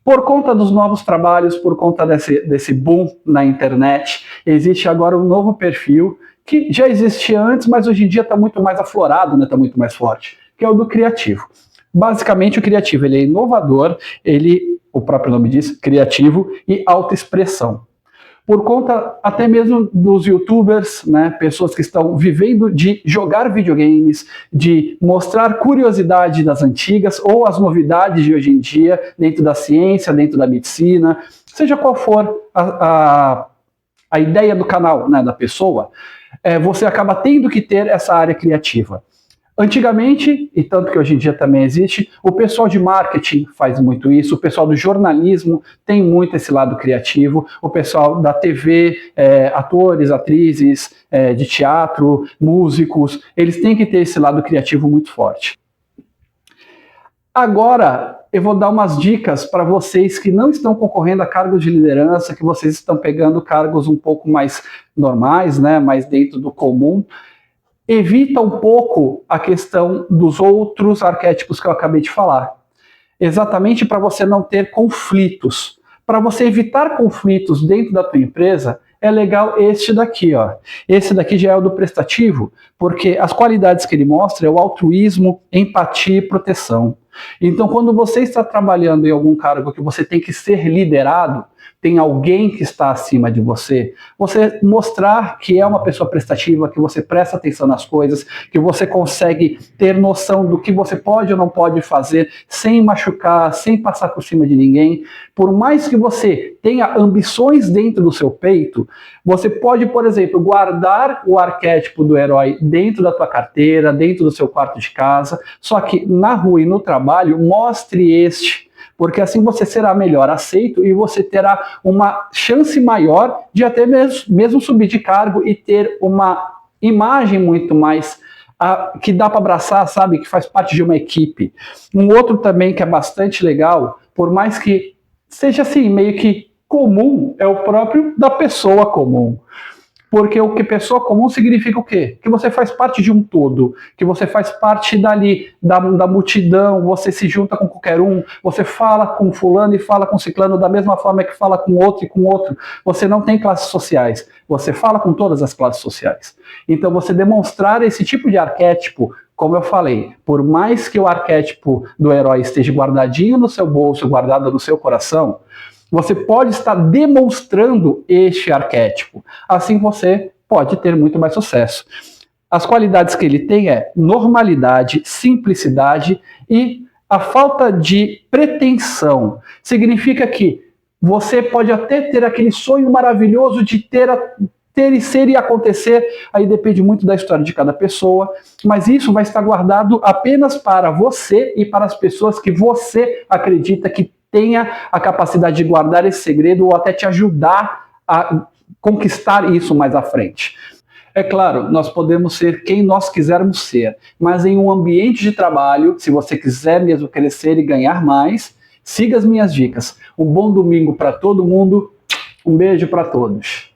Por conta dos novos trabalhos, por conta desse boom na internet, existe agora um novo perfil que já existia antes, mas hoje em dia está muito mais aflorado, né? Está muito mais forte, que é o do criativo. Basicamente, o criativo ele é inovador, o próprio nome diz, criativo e autoexpressão. Por conta até mesmo dos youtubers, né, pessoas que estão vivendo de jogar videogames, de mostrar curiosidade das antigas ou as novidades de hoje em dia dentro da ciência, dentro da medicina, seja qual for a ideia do canal, né, da pessoa, você acaba tendo que ter essa área criativa. Antigamente, e tanto que hoje em dia também existe, o pessoal de marketing faz muito isso, o pessoal do jornalismo tem muito esse lado criativo, o pessoal da TV, atores, atrizes, de teatro, músicos, eles têm que ter esse lado criativo muito forte. Agora, eu vou dar umas dicas para vocês que não estão concorrendo a cargos de liderança, que vocês estão pegando cargos um pouco mais normais, né, mais dentro do comum. Evita um pouco a questão dos outros arquétipos que eu acabei de falar. Exatamente para você não ter conflitos. Para você evitar conflitos dentro da tua empresa, é legal este daqui, ó. Esse daqui já é o do prestativo, porque as qualidades que ele mostra é o altruísmo, empatia e proteção. Então, quando você está trabalhando em algum cargo que você tem que ser liderado, tem alguém que está acima de você mostrar que é uma pessoa prestativa, que você presta atenção nas coisas, que você consegue ter noção do que você pode ou não pode fazer sem machucar, sem passar por cima de ninguém. Por mais que você tenha ambições dentro do seu peito, você pode, por exemplo, guardar o arquétipo do herói dentro da tua carteira, dentro do seu quarto de casa, só que na rua e no trabalho, mostre este, porque assim você será melhor aceito e você terá uma chance maior de até mesmo subir de cargo e ter uma imagem muito mais que dá para abraçar, sabe, que faz parte de uma equipe. Um outro também que é bastante legal, por mais que seja assim, meio que comum, é o próprio da pessoa comum. Porque o que pessoa comum significa o quê? Que você faz parte de um todo, que você faz parte dali, da multidão, você se junta com qualquer um, você fala com fulano e fala com ciclano da mesma forma que fala com outro e com outro. Você não tem classes sociais, você fala com todas as classes sociais. Então você demonstrar esse tipo de arquétipo, como eu falei, por mais que o arquétipo do herói esteja guardadinho no seu bolso, guardado no seu coração, você pode estar demonstrando este arquétipo. Assim você pode ter muito mais sucesso. As qualidades que ele tem é normalidade, simplicidade e a falta de pretensão. Significa que você pode até ter aquele sonho maravilhoso de ter e ser e acontecer, aí depende muito da história de cada pessoa, mas isso vai estar guardado apenas para você e para as pessoas que você acredita que tenha a capacidade de guardar esse segredo ou até te ajudar a conquistar isso mais à frente. É claro, nós podemos ser quem nós quisermos ser, mas em um ambiente de trabalho, se você quiser mesmo crescer e ganhar mais, siga as minhas dicas. Um bom domingo para todo mundo, um beijo para todos.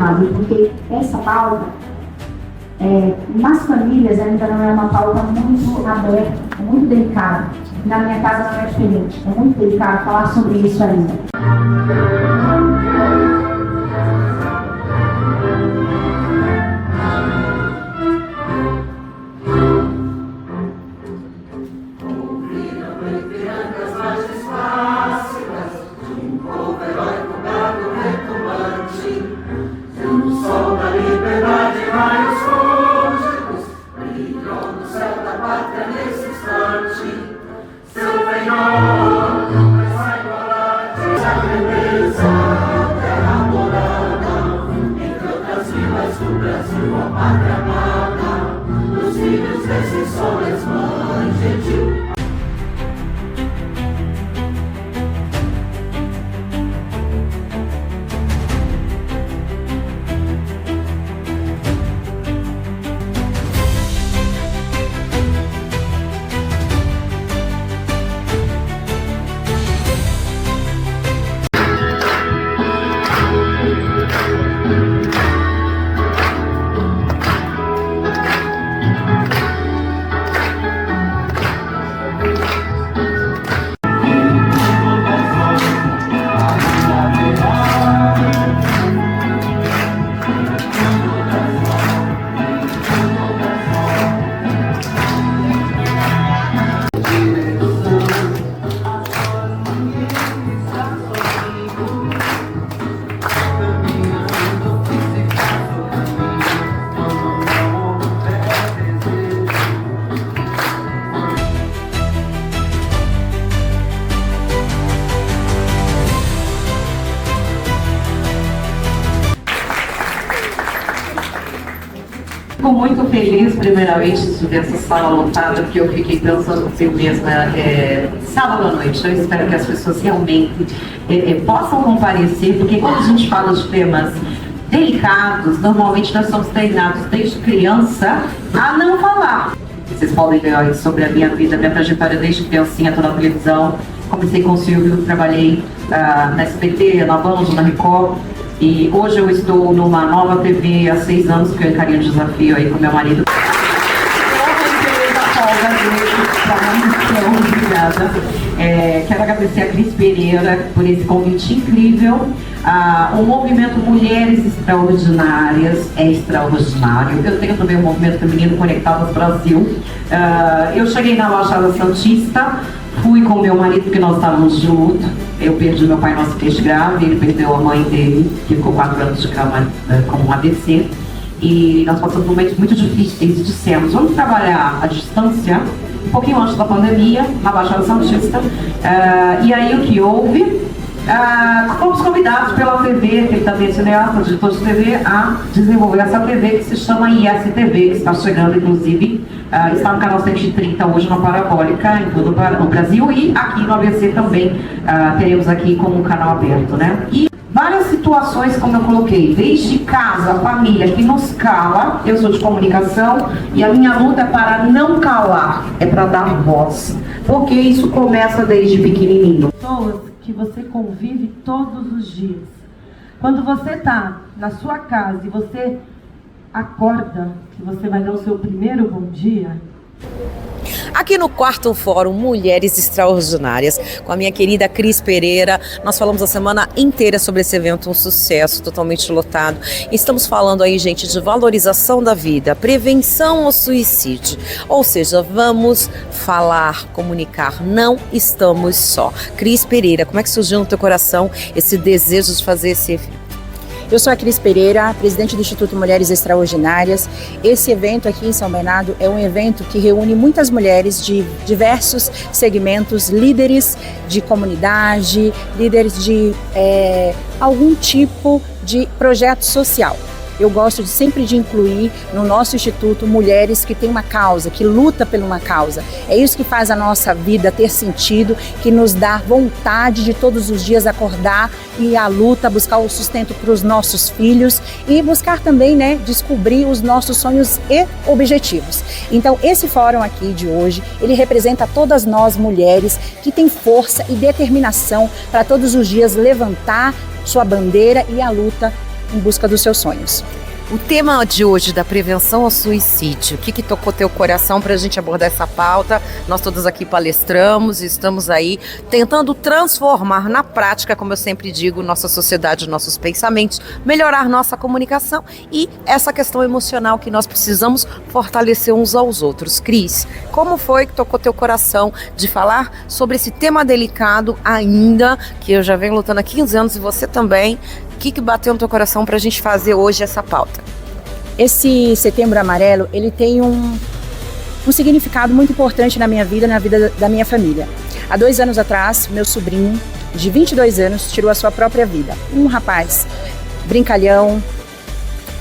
errado, porque essa pauta, nas famílias, ainda não é uma pauta muito aberta, é muito delicada. Na minha casa não é diferente, é muito delicado falar sobre isso ainda. Fico muito feliz, primeiramente, de ver essa sala lotada, porque eu fiquei pensando assim mesmo, sábado à noite. Eu espero que as pessoas realmente possam comparecer, porque quando a gente fala de temas delicados, normalmente nós somos treinados desde criança a não falar. Vocês podem ver sobre a minha vida, minha trajetória desde criancinha, estou na televisão. Comecei com o Silvio, trabalhei na SBT, na Band, na Record. E hoje eu estou numa nova TV há 6 anos, que eu encarei um desafio aí com meu marido. Obrigada. Quero agradecer a Cris Pereira por esse convite incrível. O movimento Mulheres Extraordinárias é extraordinário. Eu tenho também o movimento feminino Conectadas Brasil. Eu cheguei na Baixada Santista, fui com meu marido porque nós estávamos de luto. Eu perdi meu pai no acidente grave, ele perdeu a mãe dele, que ficou 4 anos de cama com um AVC. E nós passamos momentos muito difíceis e dissemos, vamos trabalhar à distância, um pouquinho antes da pandemia, na Baixada Santista. E aí o que houve? Fomos convidados pela TV, que ele também é cineasta, diretor de TV, a desenvolver essa TV que se chama ISTV, que está chegando, inclusive, está no canal 130 hoje na Parabólica, em todo o Brasil, e aqui no ABC também teremos aqui como um canal aberto, né? E várias situações, como eu coloquei, desde casa, família, que nos cala. Eu sou de comunicação e a minha luta é para não calar, é para dar voz, porque isso começa desde pequenininho. Pessoas que você convive todos os dias. Quando você está na sua casa e você acorda, que você vai dar o seu primeiro bom dia. Aqui no 4º Fórum Mulheres Extraordinárias, com a minha querida Cris Pereira, nós falamos a semana inteira sobre esse evento, um sucesso, totalmente lotado. Estamos falando aí, gente, de valorização da vida, prevenção ao suicídio. Ou seja, vamos falar, comunicar, não estamos só. Cris Pereira, como é que surgiu no teu coração esse desejo de fazer esse evento? Eu sou a Cris Pereira, presidente do Instituto Mulheres Extraordinárias. Esse evento aqui em São Bernardo é um evento que reúne muitas mulheres de diversos segmentos, líderes de comunidade, líderes de algum tipo de projeto social. Eu gosto sempre de incluir no nosso instituto mulheres que têm uma causa, que lutam por uma causa. É isso que faz a nossa vida ter sentido, que nos dá vontade de todos os dias acordar e ir à luta, buscar o sustento para os nossos filhos e buscar também, né, descobrir os nossos sonhos e objetivos. Então, esse fórum aqui de hoje, ele representa todas nós mulheres que têm força e determinação para todos os dias levantar sua bandeira e a luta em busca dos seus sonhos. O tema de hoje da prevenção ao suicídio, o que tocou teu coração para a gente abordar essa pauta? Nós todos aqui palestramos e estamos aí tentando transformar na prática, como eu sempre digo, nossa sociedade, nossos pensamentos, melhorar nossa comunicação e essa questão emocional que nós precisamos fortalecer uns aos outros. Cris, como foi que tocou teu coração de falar sobre esse tema delicado ainda, que eu já venho lutando há 15 anos e você também? O que bateu no teu coração para a gente fazer hoje essa pauta? Esse Setembro Amarelo, ele tem um significado muito importante na minha vida, na vida da minha família. Há 2 anos atrás, meu sobrinho, de 22 anos, tirou a sua própria vida. Um rapaz brincalhão,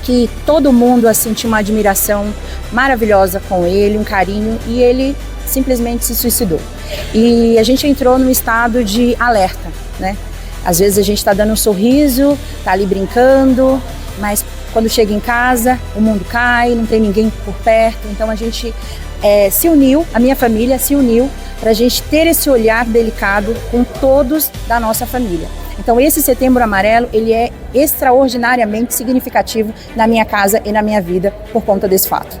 que todo mundo assim, tinha uma admiração maravilhosa com ele, um carinho, e ele simplesmente se suicidou. E a gente entrou num estado de alerta, né? Às vezes a gente está dando um sorriso, está ali brincando, mas quando chega em casa, o mundo cai, não tem ninguém por perto. Então a gente se uniu, a minha família se uniu para a gente ter esse olhar delicado com todos da nossa família. Então esse Setembro Amarelo, ele é extraordinariamente significativo na minha casa e na minha vida por conta desse fato.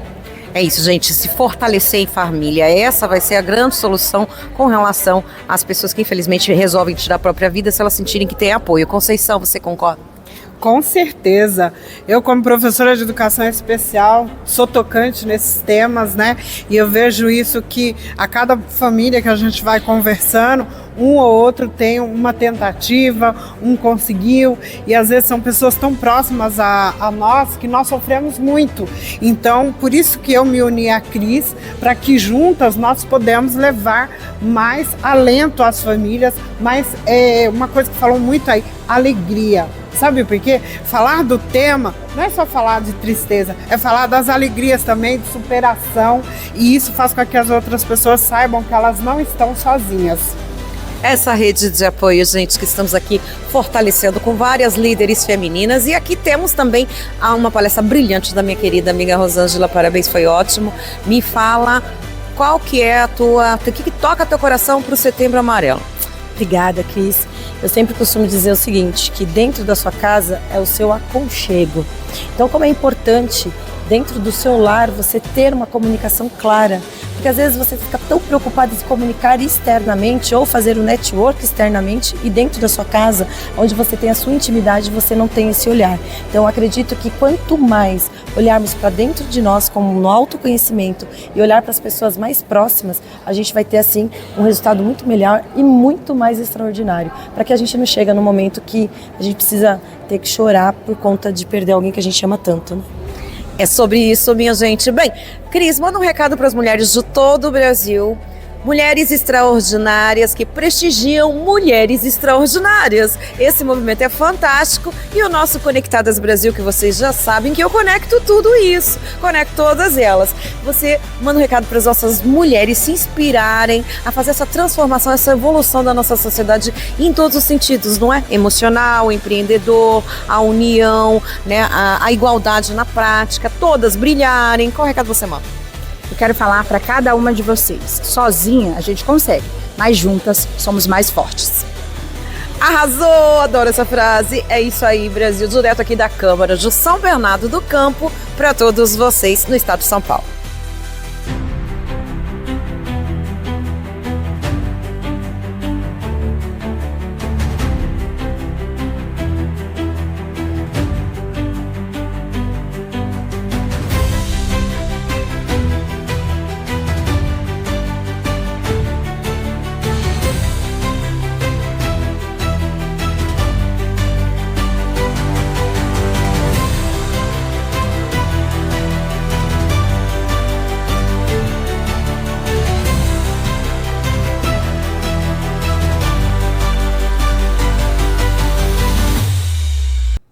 É isso, gente, se fortalecer em família, essa vai ser a grande solução com relação às pessoas que infelizmente resolvem tirar a própria vida se elas sentirem que tem apoio. Conceição, você concorda? Com certeza. Eu, como professora de educação especial, sou tocante nesses temas, né? E eu vejo isso que a cada família que a gente vai conversando, um ou outro tem uma tentativa, um conseguiu, e às vezes são pessoas tão próximas a nós que nós sofremos muito. Então, por isso que eu me uni à Cris, para que juntas nós podemos levar mais alento às famílias, mas uma coisa que falou muito aí, alegria. Sabe por quê? Falar do tema não é só falar de tristeza, é falar das alegrias também, de superação, e isso faz com que as outras pessoas saibam que elas não estão sozinhas. Essa rede de apoio, gente, que estamos aqui fortalecendo com várias líderes femininas. E aqui temos também uma palestra brilhante da minha querida amiga Rosângela. Parabéns, foi ótimo. Me fala qual que é o que toca teu coração para o Setembro Amarelo. Obrigada, Cris. Eu sempre costumo dizer o seguinte, que dentro da sua casa é o seu aconchego. Então, como é importante dentro do seu lar você ter uma comunicação clara, porque às vezes você fica tão preocupado em se comunicar externamente ou fazer o network externamente, e dentro da sua casa, onde você tem a sua intimidade, você não tem esse olhar. Então eu acredito que quanto mais olharmos para dentro de nós como no autoconhecimento e olhar para as pessoas mais próximas, a gente vai ter assim um resultado muito melhor e muito mais extraordinário, para que a gente não chegue no momento que a gente precisa ter que chorar por conta de perder alguém que a gente ama tanto, né? É sobre isso, minha gente. Bem, Cris, manda um recado para as mulheres de todo o Brasil. Mulheres extraordinárias que prestigiam mulheres extraordinárias. Esse movimento é fantástico e o nosso Conectadas Brasil, que vocês já sabem que eu conecto tudo isso, conecto todas elas. Você manda um recado para as nossas mulheres se inspirarem a fazer essa transformação, essa evolução da nossa sociedade em todos os sentidos, não é? Emocional, empreendedor, a união, né? A igualdade na prática, todas brilharem. Qual recado você manda? Eu quero falar para cada uma de vocês. Sozinha a gente consegue, mas juntas somos mais fortes. Arrasou! Adoro essa frase. É isso aí, Brasil. Direto aqui da Câmara de São Bernardo do Campo para todos vocês no estado de São Paulo.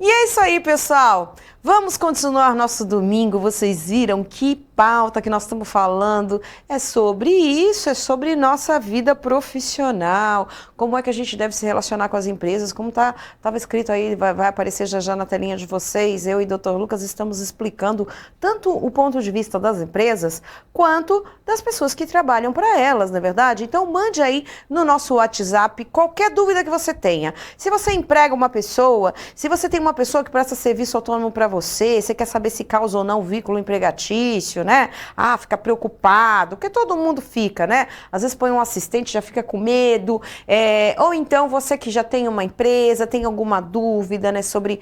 E é isso aí, pessoal. Vamos continuar nosso domingo. Vocês viram que pauta que nós estamos falando é sobre isso, é sobre nossa vida profissional, como é que a gente deve se relacionar com as empresas, como estava escrito aí, vai aparecer já na telinha de vocês. Eu e o Dr. Lucas estamos explicando tanto o ponto de vista das empresas, quanto das pessoas que trabalham para elas, não é verdade? Então mande aí no nosso WhatsApp qualquer dúvida que você tenha. Se você emprega uma pessoa, se você tem uma pessoa que presta serviço autônomo para você quer saber se causa ou não vínculo empregatício, né? Ah, fica preocupado, porque todo mundo fica, né? Às vezes põe um assistente, já fica com medo, ou então você que já tem uma empresa, tem alguma dúvida, né, sobre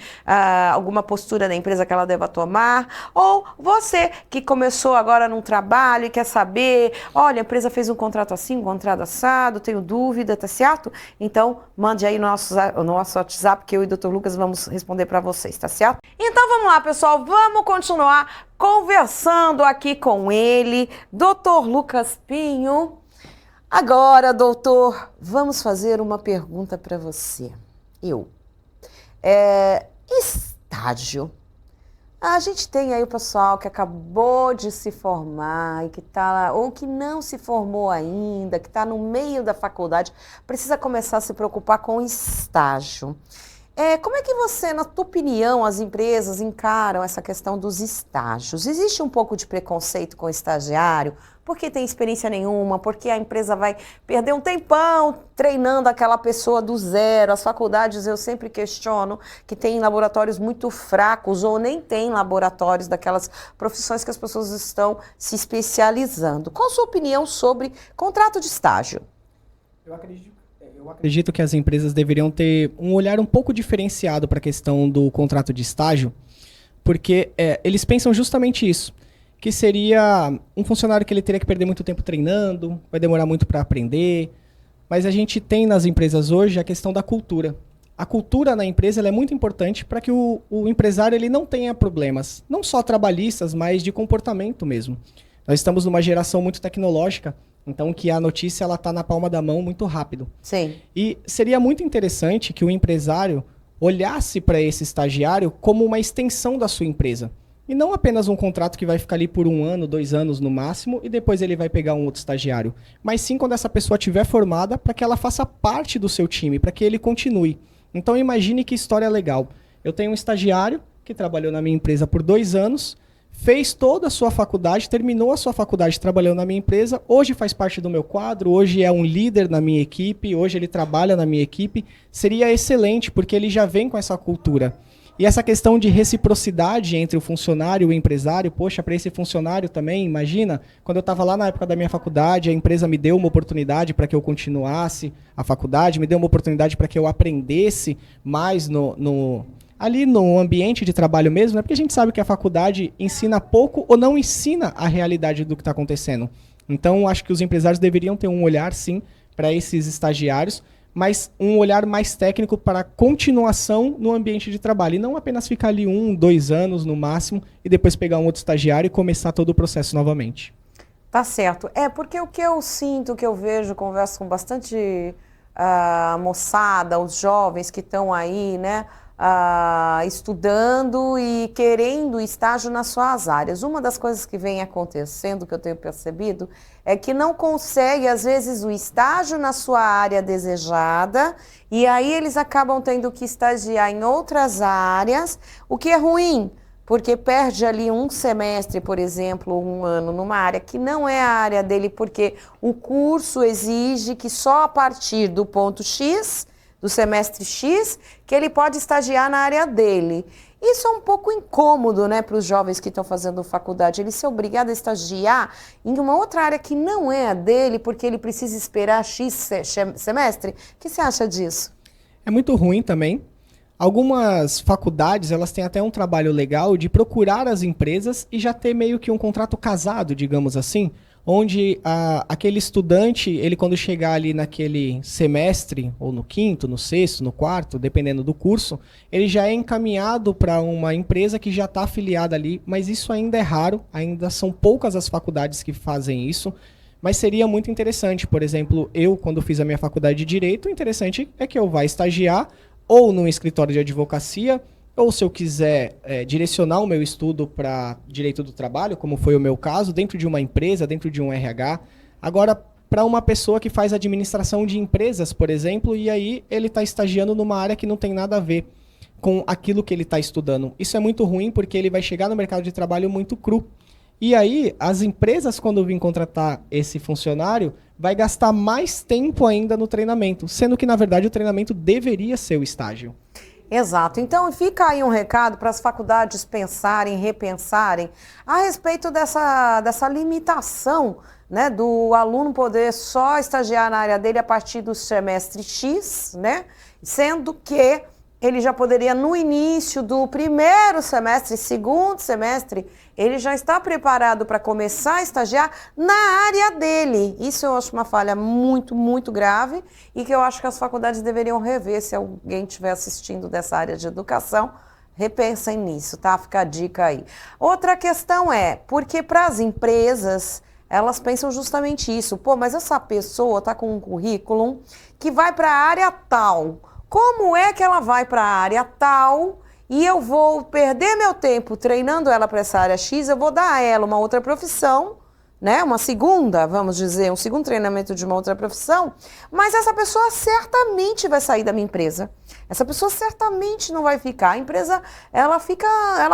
alguma postura da empresa que ela deva tomar, ou você que começou agora num trabalho e quer saber, olha, a empresa fez um contrato assim, um contrato assado, tenho dúvida, tá certo? Então, mande aí no nosso WhatsApp, que eu e o Dr. Lucas vamos responder para vocês, tá certo? Então, vamos lá, pessoal, vamos continuar conversando aqui com ele, Dr. Lucas Pinho. Agora, doutor, vamos fazer uma pergunta para você. Estágio. A gente tem aí o pessoal que acabou de se formar e que tá, ou que não se formou ainda, que está no meio da faculdade, precisa começar a se preocupar com estágio. Como é que você, na tua opinião, as empresas encaram essa questão dos estágios? Existe um pouco de preconceito com o estagiário? Porque tem experiência nenhuma? Porque a empresa vai perder um tempão treinando aquela pessoa do zero? As faculdades, eu sempre questiono que tem laboratórios muito fracos ou nem tem laboratórios daquelas profissões que as pessoas estão se especializando. Qual a sua opinião sobre contrato de estágio? Eu acredito que as empresas deveriam ter um olhar um pouco diferenciado para a questão do contrato de estágio, porque eles pensam justamente isso, que seria um funcionário que ele teria que perder muito tempo treinando, vai demorar muito para aprender, mas a gente tem nas empresas hoje a questão da cultura. A cultura na empresa ela é muito importante para que o empresário ele não tenha problemas, não só trabalhistas, mas de comportamento mesmo. Nós estamos numa geração muito tecnológica, então que a notícia ela está na palma da mão muito rápido. Sim. E seria muito interessante que o empresário olhasse para esse estagiário como uma extensão da sua empresa. E não apenas um contrato que vai ficar ali por 1 ano, 2 anos no máximo, e depois ele vai pegar um outro estagiário. Mas sim quando essa pessoa estiver formada, para que ela faça parte do seu time, para que ele continue. Então imagine que história legal. Eu tenho um estagiário que trabalhou na minha empresa por 2 anos, fez toda a sua faculdade, terminou a sua faculdade trabalhando na minha empresa, hoje faz parte do meu quadro, hoje é um líder na minha equipe, hoje ele trabalha na minha equipe. Seria excelente, porque ele já vem com essa cultura. E essa questão de reciprocidade entre o funcionário e o empresário, poxa, para esse funcionário também, imagina, quando eu estava lá na época da minha faculdade, a empresa me deu uma oportunidade para que eu continuasse a faculdade, me deu uma oportunidade para que eu aprendesse mais ali no ambiente de trabalho mesmo, né? Porque a gente sabe que a faculdade ensina pouco ou não ensina a realidade do que está acontecendo. Então, acho que os empresários deveriam ter um olhar, sim, para esses estagiários, mas um olhar mais técnico para a continuação no ambiente de trabalho. E não apenas ficar ali 1, 2 anos no máximo e depois pegar um outro estagiário e começar todo o processo novamente. Tá certo. Porque o que eu sinto, o que eu vejo, converso com bastante moçada, os jovens que estão aí, né? Estudando e querendo estágio nas suas áreas. Uma das coisas que vem acontecendo, que eu tenho percebido, é que não consegue, às vezes, o estágio na sua área desejada, e aí eles acabam tendo que estagiar em outras áreas, o que é ruim, porque perde ali um semestre, por exemplo, 1 ano, numa área que não é a área dele, porque o curso exige que só a partir do ponto X, do semestre X, que ele pode estagiar na área dele. Isso é um pouco incômodo, né, para os jovens que estão fazendo faculdade. Ele ser obrigado a estagiar em uma outra área que não é a dele, porque ele precisa esperar X semestre. O que você acha disso? É muito ruim também. Algumas faculdades, elas têm até um trabalho legal de procurar as empresas e já ter meio que um contrato casado, digamos assim, onde aquele estudante, ele quando chegar ali naquele semestre, ou no 5º, no 6º, no 4º, dependendo do curso, ele já é encaminhado para uma empresa que já está afiliada ali, mas isso ainda é raro, ainda são poucas as faculdades que fazem isso, mas seria muito interessante. Por exemplo, eu, quando fiz a minha faculdade de Direito, o interessante é que eu vá estagiar ou num escritório de advocacia, ou se eu quiser direcionar o meu estudo para direito do trabalho, como foi o meu caso, dentro de uma empresa, dentro de um RH. Agora, para uma pessoa que faz administração de empresas, por exemplo, e aí ele está estagiando numa área que não tem nada a ver com aquilo que ele está estudando. Isso é muito ruim porque ele vai chegar no mercado de trabalho muito cru. E aí, as empresas, quando vêm contratar esse funcionário, vai gastar mais tempo ainda no treinamento, sendo que, na verdade, o treinamento deveria ser o estágio. Exato. Então fica aí um recado para as faculdades pensarem, repensarem a respeito dessa limitação, né, do aluno poder só estagiar na área dele a partir do semestre X, né, sendo que ele já poderia, no início do primeiro semestre, segundo semestre, ele já está preparado para começar a estagiar na área dele. Isso eu acho uma falha muito, muito grave e que eu acho que as faculdades deveriam rever. Se alguém estiver assistindo dessa área de educação, repensem nisso, tá? Fica a dica aí. Outra questão é, porque para as empresas, elas pensam justamente isso. Pô, mas essa pessoa está com um currículo que vai para a área tal. Como é que ela vai para a área tal e eu vou perder meu tempo treinando ela para essa área X, eu vou dar a ela uma outra profissão, né? Uma segunda, vamos dizer, um segundo treinamento de uma outra profissão, mas essa pessoa certamente vai sair da minha empresa. Essa pessoa certamente não vai ficar. A empresa, ela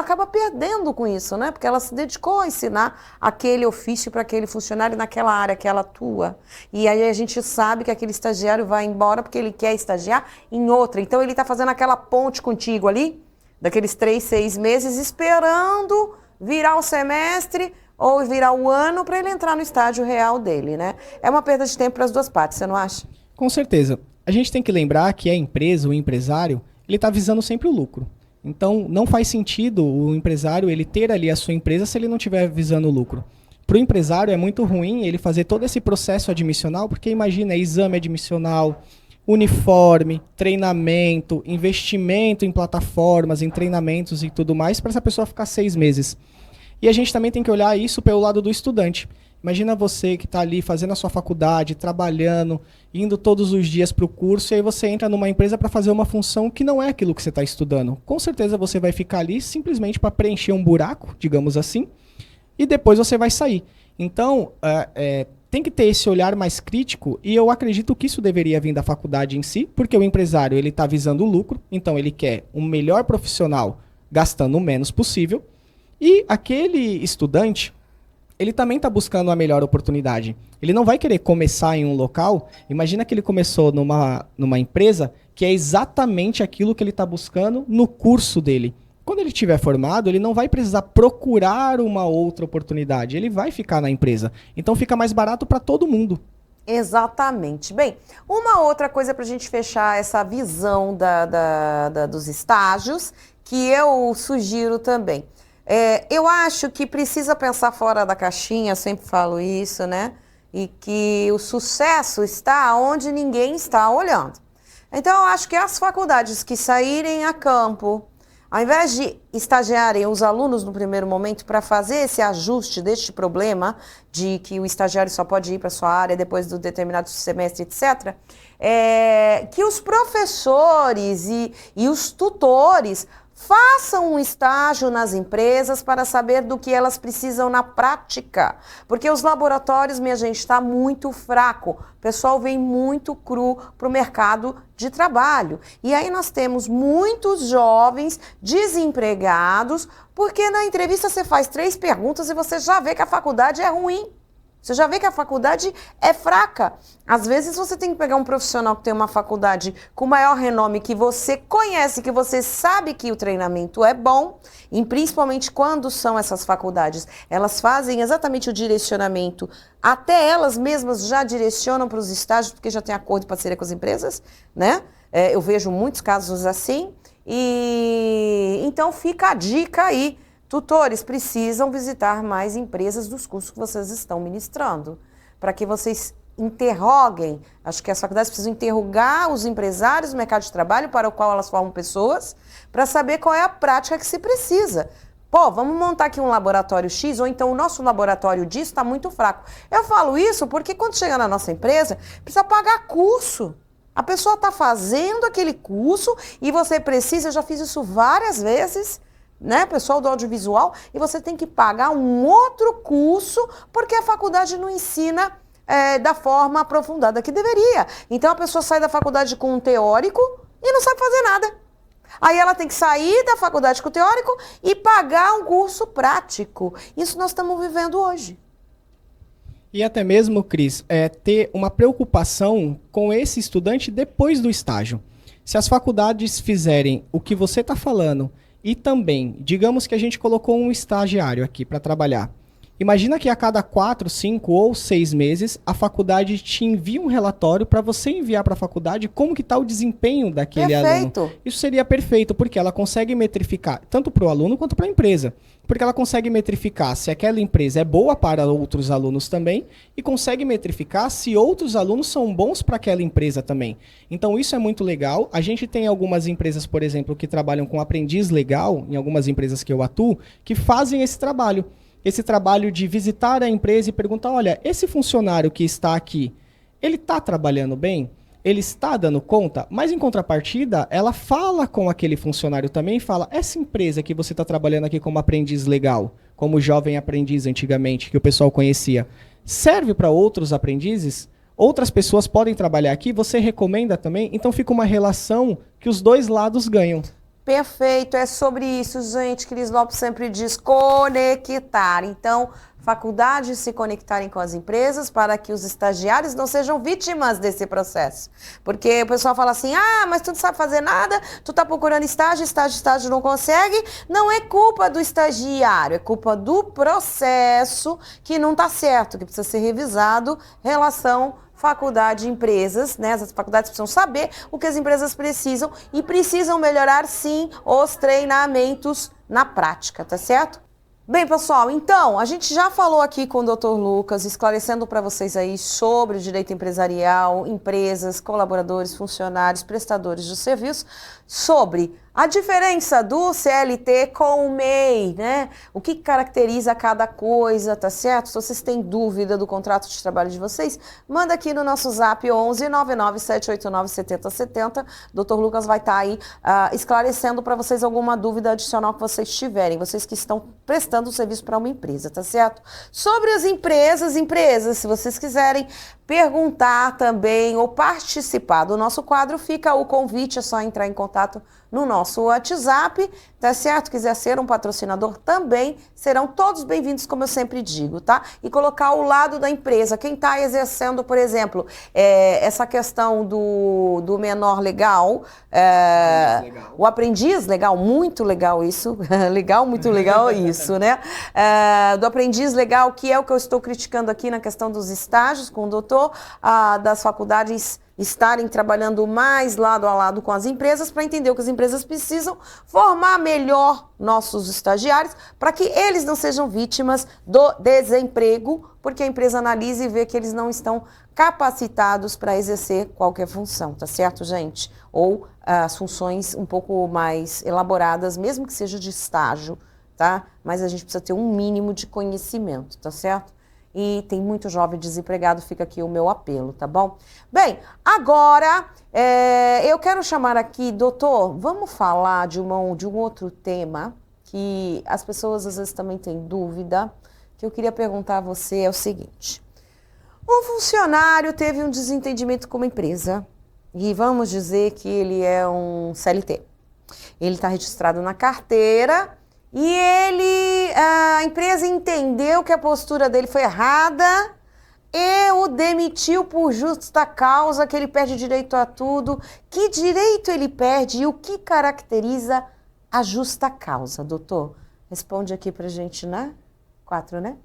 acaba perdendo com isso, né? Porque ela se dedicou a ensinar aquele ofício para aquele funcionário naquela área que ela atua. E aí a gente sabe que aquele estagiário vai embora porque ele quer estagiar em outra. Então ele está fazendo aquela ponte contigo ali, daqueles 3, 6 meses, esperando virar o semestre ou virar o ano para ele entrar no estágio real dele, né? É uma perda de tempo para as duas partes, você não acha? Com certeza. A gente tem que lembrar que a empresa, o empresário, ele está visando sempre o lucro. Então, não faz sentido o empresário ele ter ali a sua empresa se ele não estiver visando o lucro. Para o empresário é muito ruim ele fazer todo esse processo admissional, porque imagina, exame admissional, uniforme, treinamento, investimento em plataformas, em treinamentos e tudo mais, para essa pessoa ficar 6 meses. E a gente também tem que olhar isso pelo lado do estudante. Imagina você que está ali fazendo a sua faculdade, trabalhando, indo todos os dias para o curso, e aí você entra numa empresa para fazer uma função que não é aquilo que você está estudando. Com certeza você vai ficar ali simplesmente para preencher um buraco, digamos assim, e depois você vai sair. Então, tem que ter esse olhar mais crítico, e eu acredito que isso deveria vir da faculdade em si, porque o empresário ele está visando o lucro, então ele quer um melhor profissional gastando o menos possível, e aquele estudante, ele também está buscando a melhor oportunidade. Ele não vai querer começar em um local. Imagina que ele começou numa empresa que é exatamente aquilo que ele está buscando no curso dele. Quando ele estiver formado, ele não vai precisar procurar uma outra oportunidade. Ele vai ficar na empresa. Então fica mais barato para todo mundo. Exatamente. Bem, uma outra coisa para a gente fechar essa visão dos estágios, que eu sugiro também. Eu acho que precisa pensar fora da caixinha, eu sempre falo isso, né? E que o sucesso está onde ninguém está olhando. Então, eu acho que as faculdades que saírem a campo, ao invés de estagiarem os alunos no primeiro momento para fazer esse ajuste deste problema de que o estagiário só pode ir para a sua área depois do determinado semestre, etc., que os professores e os tutores façam um estágio nas empresas para saber do que elas precisam na prática. Porque os laboratórios, minha gente, está muito fraco. O pessoal vem muito cru para o mercado de trabalho. E aí nós temos muitos jovens desempregados, porque na entrevista você faz 3 perguntas e você já vê que a faculdade é ruim. Você já vê que a faculdade é fraca. Às vezes você tem que pegar um profissional que tem uma faculdade com maior renome, que você conhece, que você sabe que o treinamento é bom, e principalmente quando são essas faculdades. Elas fazem exatamente o direcionamento, até elas mesmas já direcionam para os estágios, porque já tem acordo de parceria com as empresas, né? Eu vejo muitos casos assim, e então fica a dica aí. Tutores precisam visitar mais empresas dos cursos que vocês estão ministrando, para que vocês interroguem, acho que as faculdades precisam interrogar os empresários do mercado de trabalho para o qual elas formam pessoas, para saber qual é a prática que se precisa. Pô, vamos montar aqui um laboratório X, ou então o nosso laboratório disso está muito fraco. Eu falo isso porque quando chega na nossa empresa, precisa pagar curso. A pessoa está fazendo aquele curso e você precisa, eu já fiz isso várias vezes, né, pessoal do audiovisual, e você tem que pagar um outro curso porque a faculdade não ensina da forma aprofundada que deveria. Então a pessoa sai da faculdade com um teórico e não sabe fazer nada. Aí ela tem que sair da faculdade com o teórico e pagar um curso prático. Isso nós estamos vivendo hoje. E até mesmo, Cris, ter uma preocupação com esse estudante depois do estágio. Se as faculdades fizerem o que você está falando e também, digamos que a gente colocou um estagiário aqui para trabalhar. Imagina que a cada 4, 5 ou 6 meses a faculdade te envia um relatório para você enviar para a faculdade como que está o desempenho daquele aluno. Isso seria perfeito, porque ela consegue metrificar tanto para o aluno quanto para a empresa. Porque ela consegue metrificar se aquela empresa é boa para outros alunos também e consegue metrificar se outros alunos são bons para aquela empresa também. Então isso é muito legal. A gente tem algumas empresas, por exemplo, que trabalham com aprendiz legal, em algumas empresas que eu atuo, que fazem esse trabalho. Esse trabalho de visitar a empresa e perguntar, olha, esse funcionário que está aqui, ele está trabalhando bem? Ele está dando conta? Mas em contrapartida, ela fala com aquele funcionário também e fala, essa empresa que você está trabalhando aqui como aprendiz legal, como jovem aprendiz antigamente, que o pessoal conhecia, serve para outros aprendizes? Outras pessoas podem trabalhar aqui? Você recomenda também? Então fica uma relação que os dois lados ganham. Perfeito, é sobre isso, gente. Cris Lopes sempre diz conectar. Então, faculdades se conectarem com as empresas para que os estagiários não sejam vítimas desse processo. Porque o pessoal fala assim, mas tu não sabe fazer nada, tu tá procurando estágio, não consegue. Não é culpa do estagiário, é culpa do processo que não tá certo, que precisa ser revisado em relação faculdade e empresas, né? As faculdades precisam saber o que as empresas precisam e precisam melhorar, sim, os treinamentos na prática, tá certo? Bem, pessoal, então, a gente já falou aqui com o Dr. Lucas, esclarecendo para vocês aí sobre o direito empresarial, empresas, colaboradores, funcionários, prestadores de serviço, sobre a diferença do CLT com o MEI, né? O que caracteriza cada coisa, tá certo? Se vocês têm dúvida do contrato de trabalho de vocês, manda aqui no nosso zap 11 99789 7070. Dr. Lucas vai estar aí esclarecendo para vocês alguma dúvida adicional que vocês tiverem, vocês que estão prestando serviço para uma empresa, tá certo? Sobre as empresas, se vocês quiserem perguntar também ou participar do nosso quadro, fica o convite, é só entrar em contato no nosso WhatsApp, tá certo? Quiser ser um patrocinador também, serão todos bem-vindos, como eu sempre digo, tá? E colocar ao lado da empresa, quem está exercendo, por exemplo, essa questão do menor legal, o aprendiz legal, muito legal isso, muito legal isso, né? Do aprendiz legal, que é o que eu estou criticando aqui na questão dos estágios com o doutor, das faculdades estarem trabalhando mais lado a lado com as empresas para entender o que as empresas precisam, formar melhor nossos estagiários para que eles não sejam vítimas do desemprego, porque a empresa analisa e vê que eles não estão capacitados para exercer qualquer função, tá certo, gente? Ou as funções um pouco mais elaboradas, mesmo que seja de estágio, tá? Mas a gente precisa ter um mínimo de conhecimento, tá certo? E tem muito jovem desempregado, fica aqui o meu apelo, tá bom? Bem, agora eu quero chamar aqui, doutor, vamos falar de um outro tema que as pessoas às vezes também têm dúvida, que eu queria perguntar a você, é o seguinte. Um funcionário teve um desentendimento com uma empresa, e vamos dizer que ele é um CLT. Ele está registrado na carteira, e a empresa entendeu que a postura dele foi errada e o demitiu por justa causa, que ele perde direito a tudo. Que direito ele perde e o que caracteriza a justa causa, doutor? Responde aqui pra gente, né? 4, né?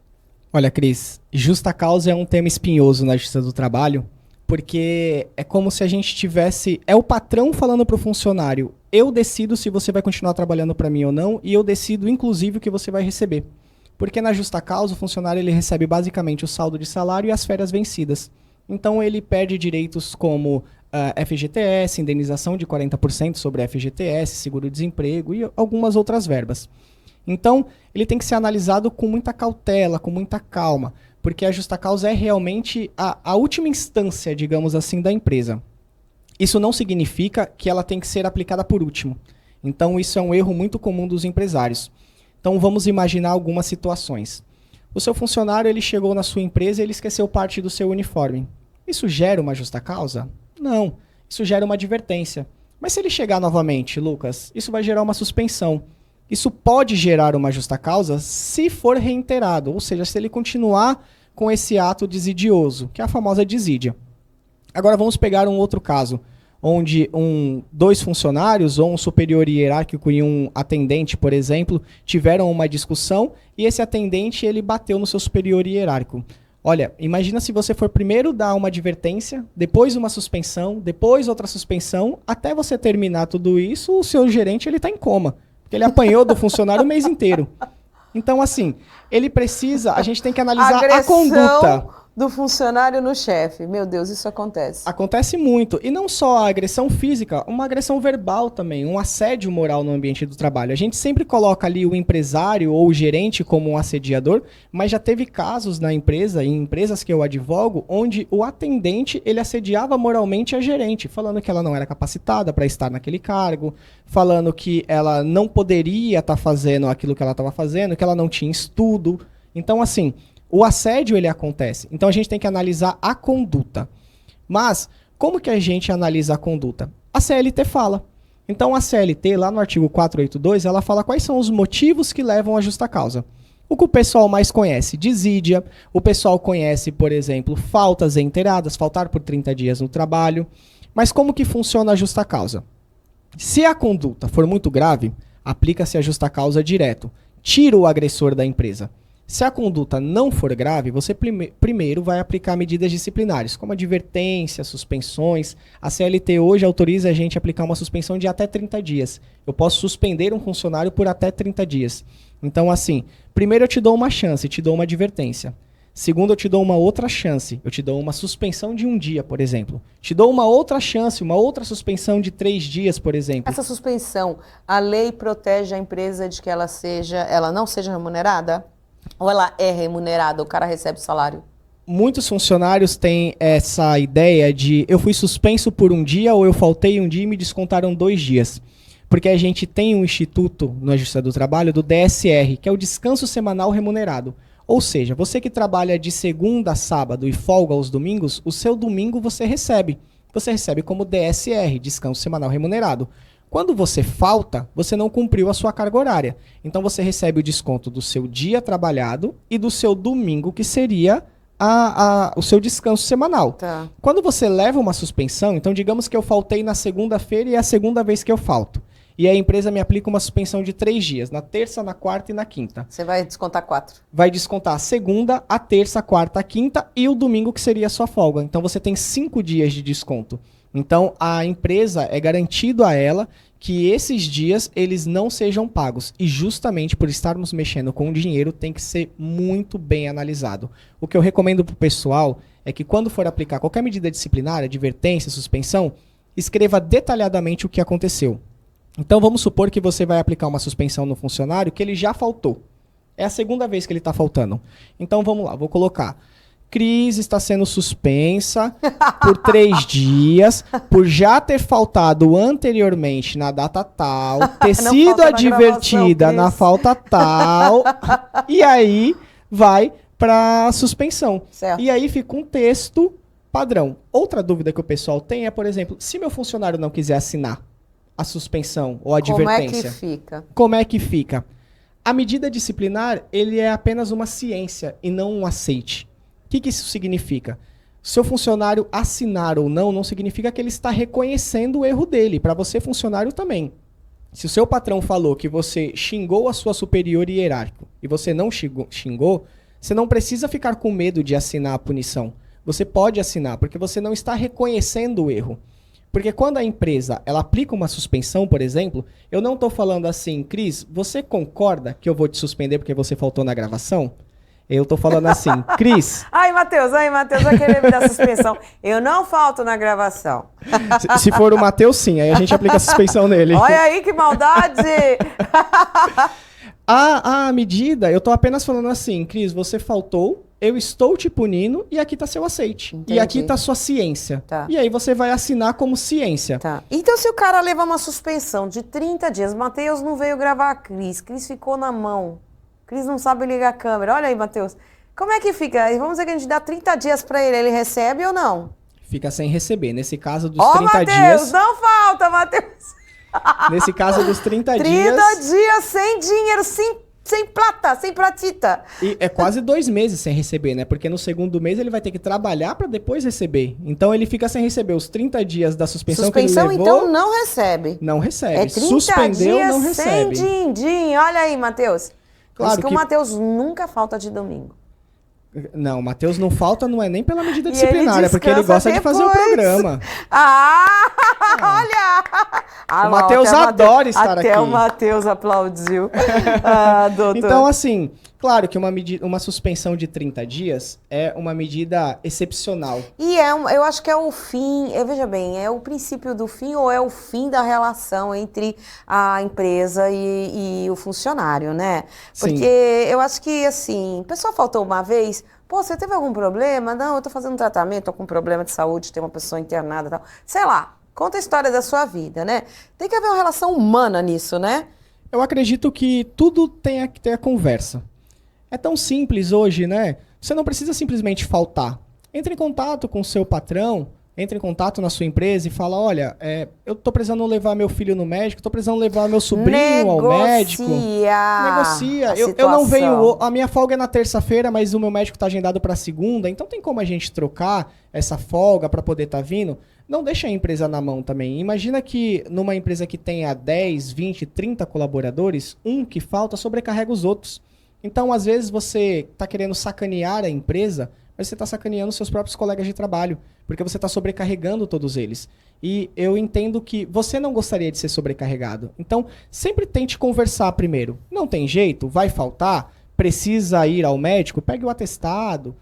Olha, Cris, justa causa é um tema espinhoso na Justiça do Trabalho, porque é como se a gente tivesse... É o patrão falando pro funcionário, eu decido se você vai continuar trabalhando para mim ou não, e eu decido, inclusive, o que você vai receber. Porque na justa causa, o funcionário ele recebe basicamente o saldo de salário e as férias vencidas. Então, ele perde direitos como FGTS, indenização de 40% sobre FGTS, seguro-desemprego e algumas outras verbas. Então, ele tem que ser analisado com muita cautela, com muita calma, porque a justa causa é realmente a última instância, digamos assim, da empresa. Isso não significa que ela tem que ser aplicada por último. Então, isso é um erro muito comum dos empresários. Então, vamos imaginar algumas situações. O seu funcionário ele chegou na sua empresa e ele esqueceu parte do seu uniforme. Isso gera uma justa causa? Não. Isso gera uma advertência. Mas se ele chegar novamente, Lucas, isso vai gerar uma suspensão. Isso pode gerar uma justa causa se for reiterado, ou seja, se ele continuar com esse ato desidioso, que é a famosa desídia. Agora vamos pegar um outro caso, onde dois funcionários, ou um superior hierárquico e um atendente, por exemplo, tiveram uma discussão e esse atendente ele bateu no seu superior hierárquico. Olha, imagina se você for primeiro dar uma advertência, depois uma suspensão, depois outra suspensão, até você terminar tudo isso, o seu gerente ele está em coma, porque ele apanhou do funcionário o mês inteiro. Então, assim, ele precisa, a gente tem que analisar a conduta do funcionário no chefe. Meu Deus, isso acontece. Acontece muito. E não só a agressão física, uma agressão verbal também, um assédio moral no ambiente do trabalho. A gente sempre coloca ali o empresário ou o gerente como um assediador, mas já teve casos na empresa, em empresas que eu advogo, onde o atendente ele assediava moralmente a gerente, falando que ela não era capacitada para estar naquele cargo, falando que ela não poderia estar fazendo aquilo que ela estava fazendo, que ela não tinha estudo. Então, assim, o assédio, ele acontece. Então, a gente tem que analisar a conduta. Mas, como que a gente analisa a conduta? A CLT fala. Então, a CLT, lá no artigo 482, ela fala quais são os motivos que levam à justa causa. O que o pessoal mais conhece? Desídia. O pessoal conhece, por exemplo, faltas reiteradas, faltar por 30 dias no trabalho. Mas como que funciona a justa causa? Se a conduta for muito grave, aplica-se a justa causa direto. Tira o agressor da empresa. Se a conduta não for grave, você primeiro vai aplicar medidas disciplinares, como advertência, suspensões. A CLT hoje autoriza a gente a aplicar uma suspensão de até 30 dias. Eu posso suspender um funcionário por até 30 dias. Então, assim, primeiro eu te dou uma chance, te dou uma advertência. Segundo, eu te dou uma outra chance. Eu te dou uma suspensão de 1 dia, por exemplo. Te dou uma outra chance, uma outra suspensão de 3 dias, por exemplo. Essa suspensão, a lei protege a empresa de que ela não seja remunerada? Ou ela é remunerada, o cara recebe salário? Muitos funcionários têm essa ideia de eu fui suspenso por 1 dia ou eu faltei 1 dia e me descontaram 2 dias. Porque a gente tem um instituto na Justiça do Trabalho do DSR, que é o descanso semanal remunerado. Ou seja, você que trabalha de segunda a sábado e folga aos domingos, o seu domingo você recebe. Você recebe como DSR, descanso semanal remunerado. Quando você falta, você não cumpriu a sua carga horária. Então você recebe o desconto do seu dia trabalhado e do seu domingo, que seria o seu descanso semanal. Tá. Quando você leva uma suspensão, então digamos que eu faltei na segunda-feira e é a segunda vez que eu falto. E a empresa me aplica uma suspensão de 3 dias, na terça, na quarta e na quinta. Você vai descontar 4. Vai descontar a segunda, a terça, a quarta, a quinta e o domingo, que seria a sua folga. Então você tem 5 dias de desconto. Então, a empresa é garantido a ela que esses dias eles não sejam pagos. E justamente por estarmos mexendo com o dinheiro, tem que ser muito bem analisado. O que eu recomendo para o pessoal é que quando for aplicar qualquer medida disciplinar, advertência, suspensão, escreva detalhadamente o que aconteceu. Então, vamos supor que você vai aplicar uma suspensão no funcionário que ele já faltou. É a segunda vez que ele está faltando. Então, vamos lá, vou colocar... Cris está sendo suspensa por 3 dias, por já ter faltado anteriormente na data tal, ter sido advertida na falta tal, e aí vai para suspensão. Certo. E aí fica um texto padrão. Outra dúvida que o pessoal tem é, por exemplo, se meu funcionário não quiser assinar a suspensão ou a advertência. Como é que fica? Como é que fica? A medida disciplinar, ele é apenas uma ciência e não um aceite. O que isso significa? Seu funcionário assinar ou não significa que ele está reconhecendo o erro dele. Para você, funcionário, também. Se o seu patrão falou que você xingou a sua superior hierárquico e você não xingou, você não precisa ficar com medo de assinar a punição. Você pode assinar, porque você não está reconhecendo o erro. Porque quando a empresa ela aplica uma suspensão, por exemplo, eu não estou falando assim, Cris, você concorda que eu vou te suspender porque você faltou na gravação? Eu tô falando assim, Cris... Ai, Matheus, vai querer me dar suspensão. Eu não falto na gravação. Se for o Matheus, sim. Aí a gente aplica a suspensão nele. Olha aí que maldade! A medida, eu tô apenas falando assim, Cris, você faltou eu estou te punindo e aqui tá seu aceite. Entendi. E aqui tá sua ciência. Tá. E aí você vai assinar como ciência. Tá. Então, se o cara levar uma suspensão de 30 dias, Matheus não veio gravar a Cris ficou na mão, Cris não sabe ligar a câmera. Olha aí, Matheus. Como é que fica? Vamos dizer que a gente dá 30 dias pra ele recebe ou não? Fica sem receber. Nesse caso dos Ó, 30 Matheus, dias... não falta, Matheus. Nesse caso dos 30 30 dias... dias sem dinheiro, sem plata, sem platita. E é quase 2 meses sem receber, né? Porque no segundo mês ele vai ter que trabalhar pra depois receber. Então ele fica sem receber os 30 dias da suspensão que ele levou. Então, não recebe. Não recebe. É 30 Suspendeu, dias não recebe. sem din-din. Olha aí, Matheus. Claro Por isso que o Matheus nunca falta de domingo. Não, o Matheus não falta, não é nem pela medida E disciplinar, ele é porque ele gosta de fazer o depois. programa. Olha! O Matheus adora estar aqui. Até o Matheus aplaudiu. Ah, doutor. Então, assim, claro que uma suspensão de 30 dias é uma medida excepcional. E eu acho que é o fim, veja bem, é o princípio do fim ou é o fim da relação entre a empresa e o funcionário, né? Porque Sim. eu acho que, assim, o pessoal faltou uma vez, pô, você teve algum problema? Não, eu tô fazendo tratamento, tô com um problema de saúde, tem uma pessoa internada e tal. Sei lá, conta a história da sua vida, né? Tem que haver uma relação humana nisso, né? Eu acredito que tudo tem que ter a conversa. É tão simples hoje, né? Você não precisa simplesmente faltar. Entre em contato com o seu patrão, entre em contato na sua empresa e fala, olha, eu tô precisando levar meu filho no médico, tô precisando levar meu sobrinho ao médico. Negocia. Eu não venho, a minha folga é na terça-feira, mas o meu médico tá agendado para segunda, então tem como a gente trocar essa folga para poder estar vindo? Não deixa a empresa na mão também. Imagina que numa empresa que tenha 10, 20, 30 colaboradores, um que falta sobrecarrega os outros. Então, às vezes, você está querendo sacanear a empresa, mas você está sacaneando seus próprios colegas de trabalho, porque você está sobrecarregando todos eles. E eu entendo que você não gostaria de ser sobrecarregado. Então, sempre tente conversar primeiro. Não tem jeito, vai faltar, precisa ir ao médico, pegue o atestado.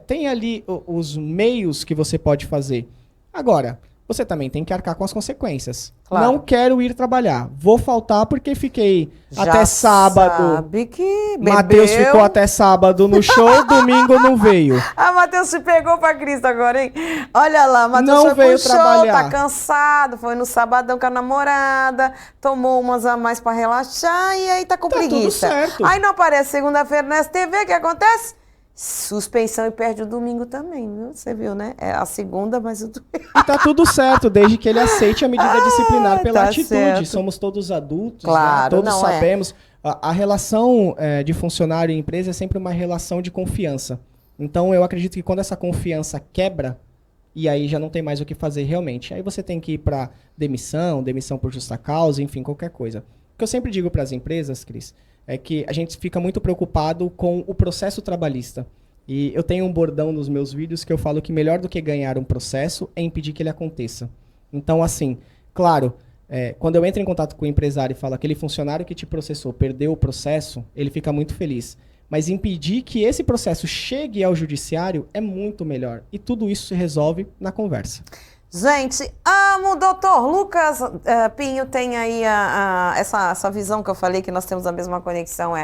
Tem ali os meios que você pode fazer. Agora, você também tem que arcar com as consequências. Claro. Não quero ir trabalhar. Vou faltar porque fiquei até sábado. Sabe que bebeu. Matheus ficou até sábado no show, domingo não veio. Matheus se pegou pra Cristo agora, hein? Olha lá, Matheus não foi veio pro show, trabalhar. Tá cansado, foi no sabadão com a namorada, tomou umas a mais pra relaxar e aí tá com preguiça. Tudo certo. Aí não aparece segunda-feira na STV, o que acontece? Suspensão e perde o domingo também, viu? Você viu, né? É a segunda, mas o domingo. E tá tudo certo, desde que ele aceite a medida disciplinar pela atitude. Certo. Somos todos adultos, claro, né? Todos sabemos. A relação de funcionário e empresa é sempre uma relação de confiança. Então eu acredito que quando essa confiança quebra, e aí já não tem mais o que fazer realmente. Aí você tem que ir para demissão por justa causa, enfim, qualquer coisa. O que eu sempre digo para as empresas, Cris, é que a gente fica muito preocupado com o processo trabalhista. E eu tenho um bordão nos meus vídeos que eu falo que melhor do que ganhar um processo é impedir que ele aconteça. Então, assim, claro, quando eu entro em contato com o empresário e falo aquele funcionário que te processou perdeu o processo, ele fica muito feliz. Mas impedir que esse processo chegue ao judiciário é muito melhor. E tudo isso se resolve na conversa. Gente, amo o doutor Lucas Pinho, tem aí essa visão que eu falei, que nós temos a mesma conexão.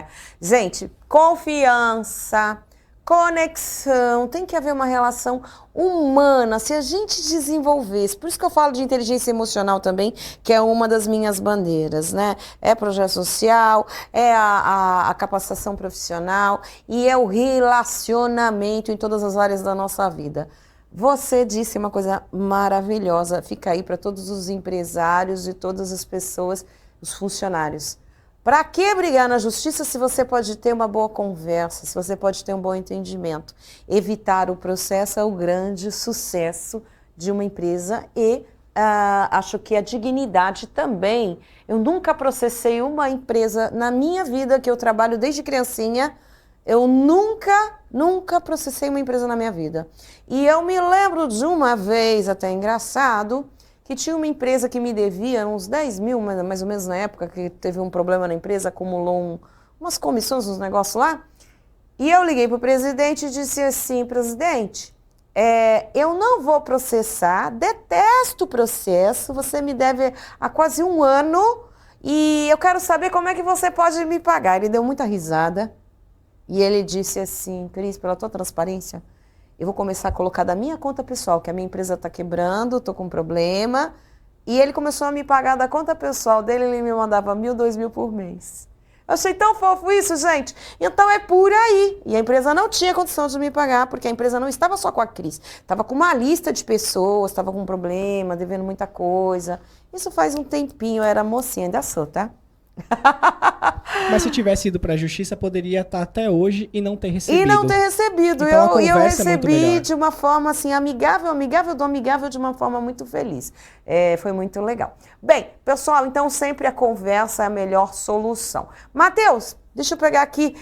Gente, confiança, conexão, tem que haver uma relação humana, se a gente desenvolvesse, por isso que eu falo de inteligência emocional também, que é uma das minhas bandeiras, né? É projeto social, é a capacitação profissional e é o relacionamento em todas as áreas da nossa vida. Você disse uma coisa maravilhosa, fica aí para todos os empresários e todas as pessoas, os funcionários. Para que brigar na justiça se você pode ter uma boa conversa, se você pode ter um bom entendimento? Evitar o processo é o grande sucesso de uma empresa e acho que a dignidade também. Eu nunca processei uma empresa na minha vida, que eu trabalho desde criancinha. Eu nunca processei uma empresa na minha vida. E eu me lembro de uma vez, até engraçado, que tinha uma empresa que me devia uns 10 mil, mais ou menos na época, que teve um problema na empresa, acumulou umas comissões, uns negócios lá. E eu liguei para o presidente e disse assim, presidente, eu não vou processar, detesto o processo, você me deve há quase um ano e eu quero saber como é que você pode me pagar. Ele deu muita risada. E ele disse assim, Cris, pela tua transparência, eu vou começar a colocar da minha conta pessoal, que a minha empresa está quebrando, estou com um problema. E ele começou a me pagar da conta pessoal dele, ele me mandava 1.000, 2.000 por mês. Eu achei tão fofo isso, gente. Então é por aí. E a empresa não tinha condição de me pagar, porque a empresa não estava só com a Cris. Estava com uma lista de pessoas, estava com um problema, devendo muita coisa. Isso faz um tempinho, eu era mocinha, ainda sou, tá? Mas se tivesse ido para a justiça, poderia estar até hoje e não ter recebido. E não ter recebido. Então, eu recebi de uma forma assim, amigável de uma forma muito feliz. Foi muito legal. Bem, pessoal, então sempre a conversa é a melhor solução. Matheus, deixa eu pegar aqui,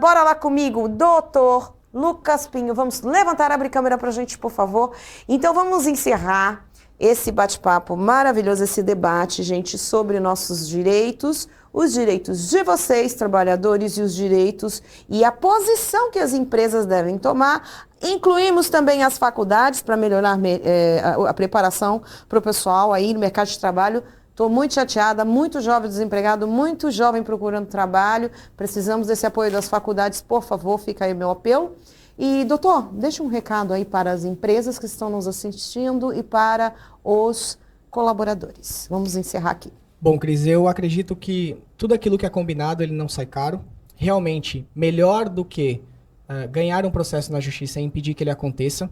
bora lá comigo, doutor Lucas Pinho. Vamos levantar, abrir câmera pra gente, por favor. Então vamos encerrar esse bate-papo maravilhoso, esse debate, gente, sobre nossos direitos, os direitos de vocês, trabalhadores, e os direitos e a posição que as empresas devem tomar. Incluímos também as faculdades para melhorar a preparação para o pessoal aí no mercado de trabalho. Estou muito chateada, muito jovem desempregado, muito jovem procurando trabalho. Precisamos desse apoio das faculdades, por favor, fica aí o meu apelo. E, doutor, deixa um recado aí para as empresas que estão nos assistindo e para os colaboradores. Vamos encerrar aqui. Bom, Cris, eu acredito que tudo aquilo que é combinado, ele não sai caro. Realmente, melhor do que ganhar um processo na justiça é impedir que ele aconteça.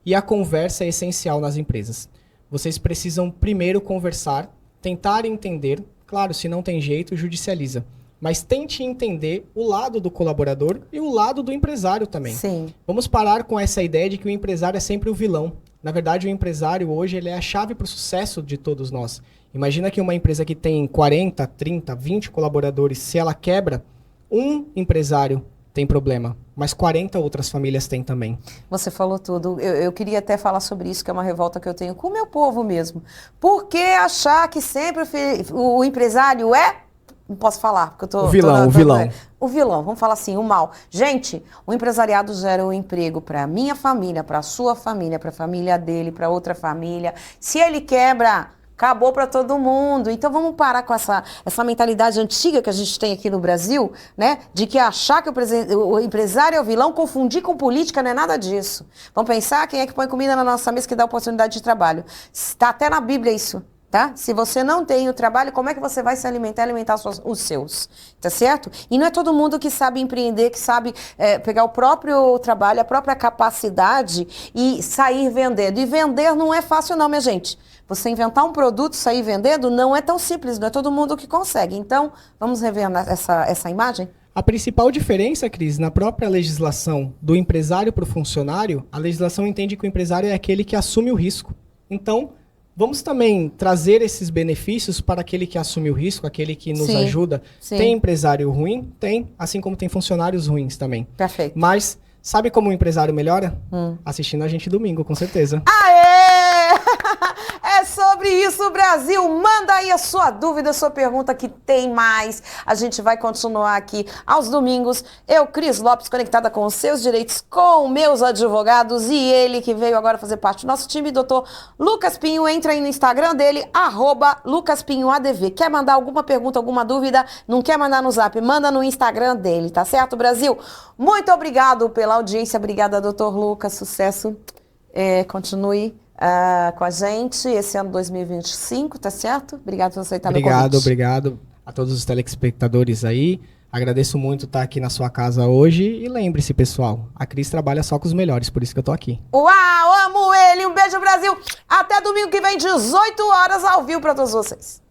E a conversa é essencial nas empresas. Vocês precisam primeiro conversar, tentar entender. Claro, se não tem jeito, judicializa. Mas tente entender o lado do colaborador e o lado do empresário também. Sim. Vamos parar com essa ideia de que o empresário é sempre o vilão. Na verdade, o empresário hoje ele é a chave para o sucesso de todos nós. Imagina que uma empresa que tem 40, 30, 20 colaboradores, se ela quebra, um empresário tem problema, mas 40 outras famílias têm também. Você falou tudo. Eu queria até falar sobre isso, que é uma revolta que eu tenho com o meu povo mesmo. Por que achar que sempre o empresário é... Não posso falar, porque eu tô... O vilão. O vilão, vamos falar assim, o mal. Gente, o empresariado gera um emprego para a minha família, para a sua família, para a família dele, para outra família. Se ele quebra, acabou para todo mundo. Então vamos parar com essa mentalidade antiga que a gente tem aqui no Brasil, né? De que achar que o empresário é o vilão, confundir com política, não é nada disso. Vamos pensar quem é que põe comida na nossa mesa, que dá oportunidade de trabalho. Está até na Bíblia isso. Tá? Se você não tem o trabalho, como é que você vai se alimentar os seus? Tá certo? E não é todo mundo que sabe empreender, que sabe pegar o próprio trabalho, a própria capacidade e sair vendendo. E vender não é fácil não, minha gente. Você inventar um produto, sair vendendo, não é tão simples, não é todo mundo que consegue. Então, vamos rever essa imagem? A principal diferença, Cris, na própria legislação do empresário para o funcionário, a legislação entende que o empresário é aquele que assume o risco. Então, vamos também trazer esses benefícios para aquele que assume o risco, aquele que nos ajuda. Sim. Tem empresário ruim? Tem, assim como tem funcionários ruins também. Perfeito. Mas sabe como o empresário melhora? Assistindo a gente domingo, com certeza. Aê! É sobre isso, Brasil. Manda aí a sua dúvida, a sua pergunta, que tem mais. A gente vai continuar aqui aos domingos. Eu, Cris Lopes, conectada com os seus direitos, com meus advogados, e ele que veio agora fazer parte do nosso time, doutor Lucas Pinho. Entra aí no Instagram dele, @LucasPinhoADV. Quer mandar alguma pergunta, alguma dúvida? Não quer mandar no Zap? Manda no Instagram dele, tá certo, Brasil? Muito obrigado pela audiência. Obrigada, doutor Lucas. Sucesso. Continue com a gente esse ano 2025, tá certo? Obrigado por aceitar meu convite. Obrigado a todos os telespectadores aí. Agradeço muito estar aqui na sua casa hoje. E lembre-se, pessoal, a Cris trabalha só com os melhores, por isso que eu tô aqui. Uau, amo ele! Um beijo, Brasil! Até domingo que vem, 18 horas, ao vivo para todos vocês.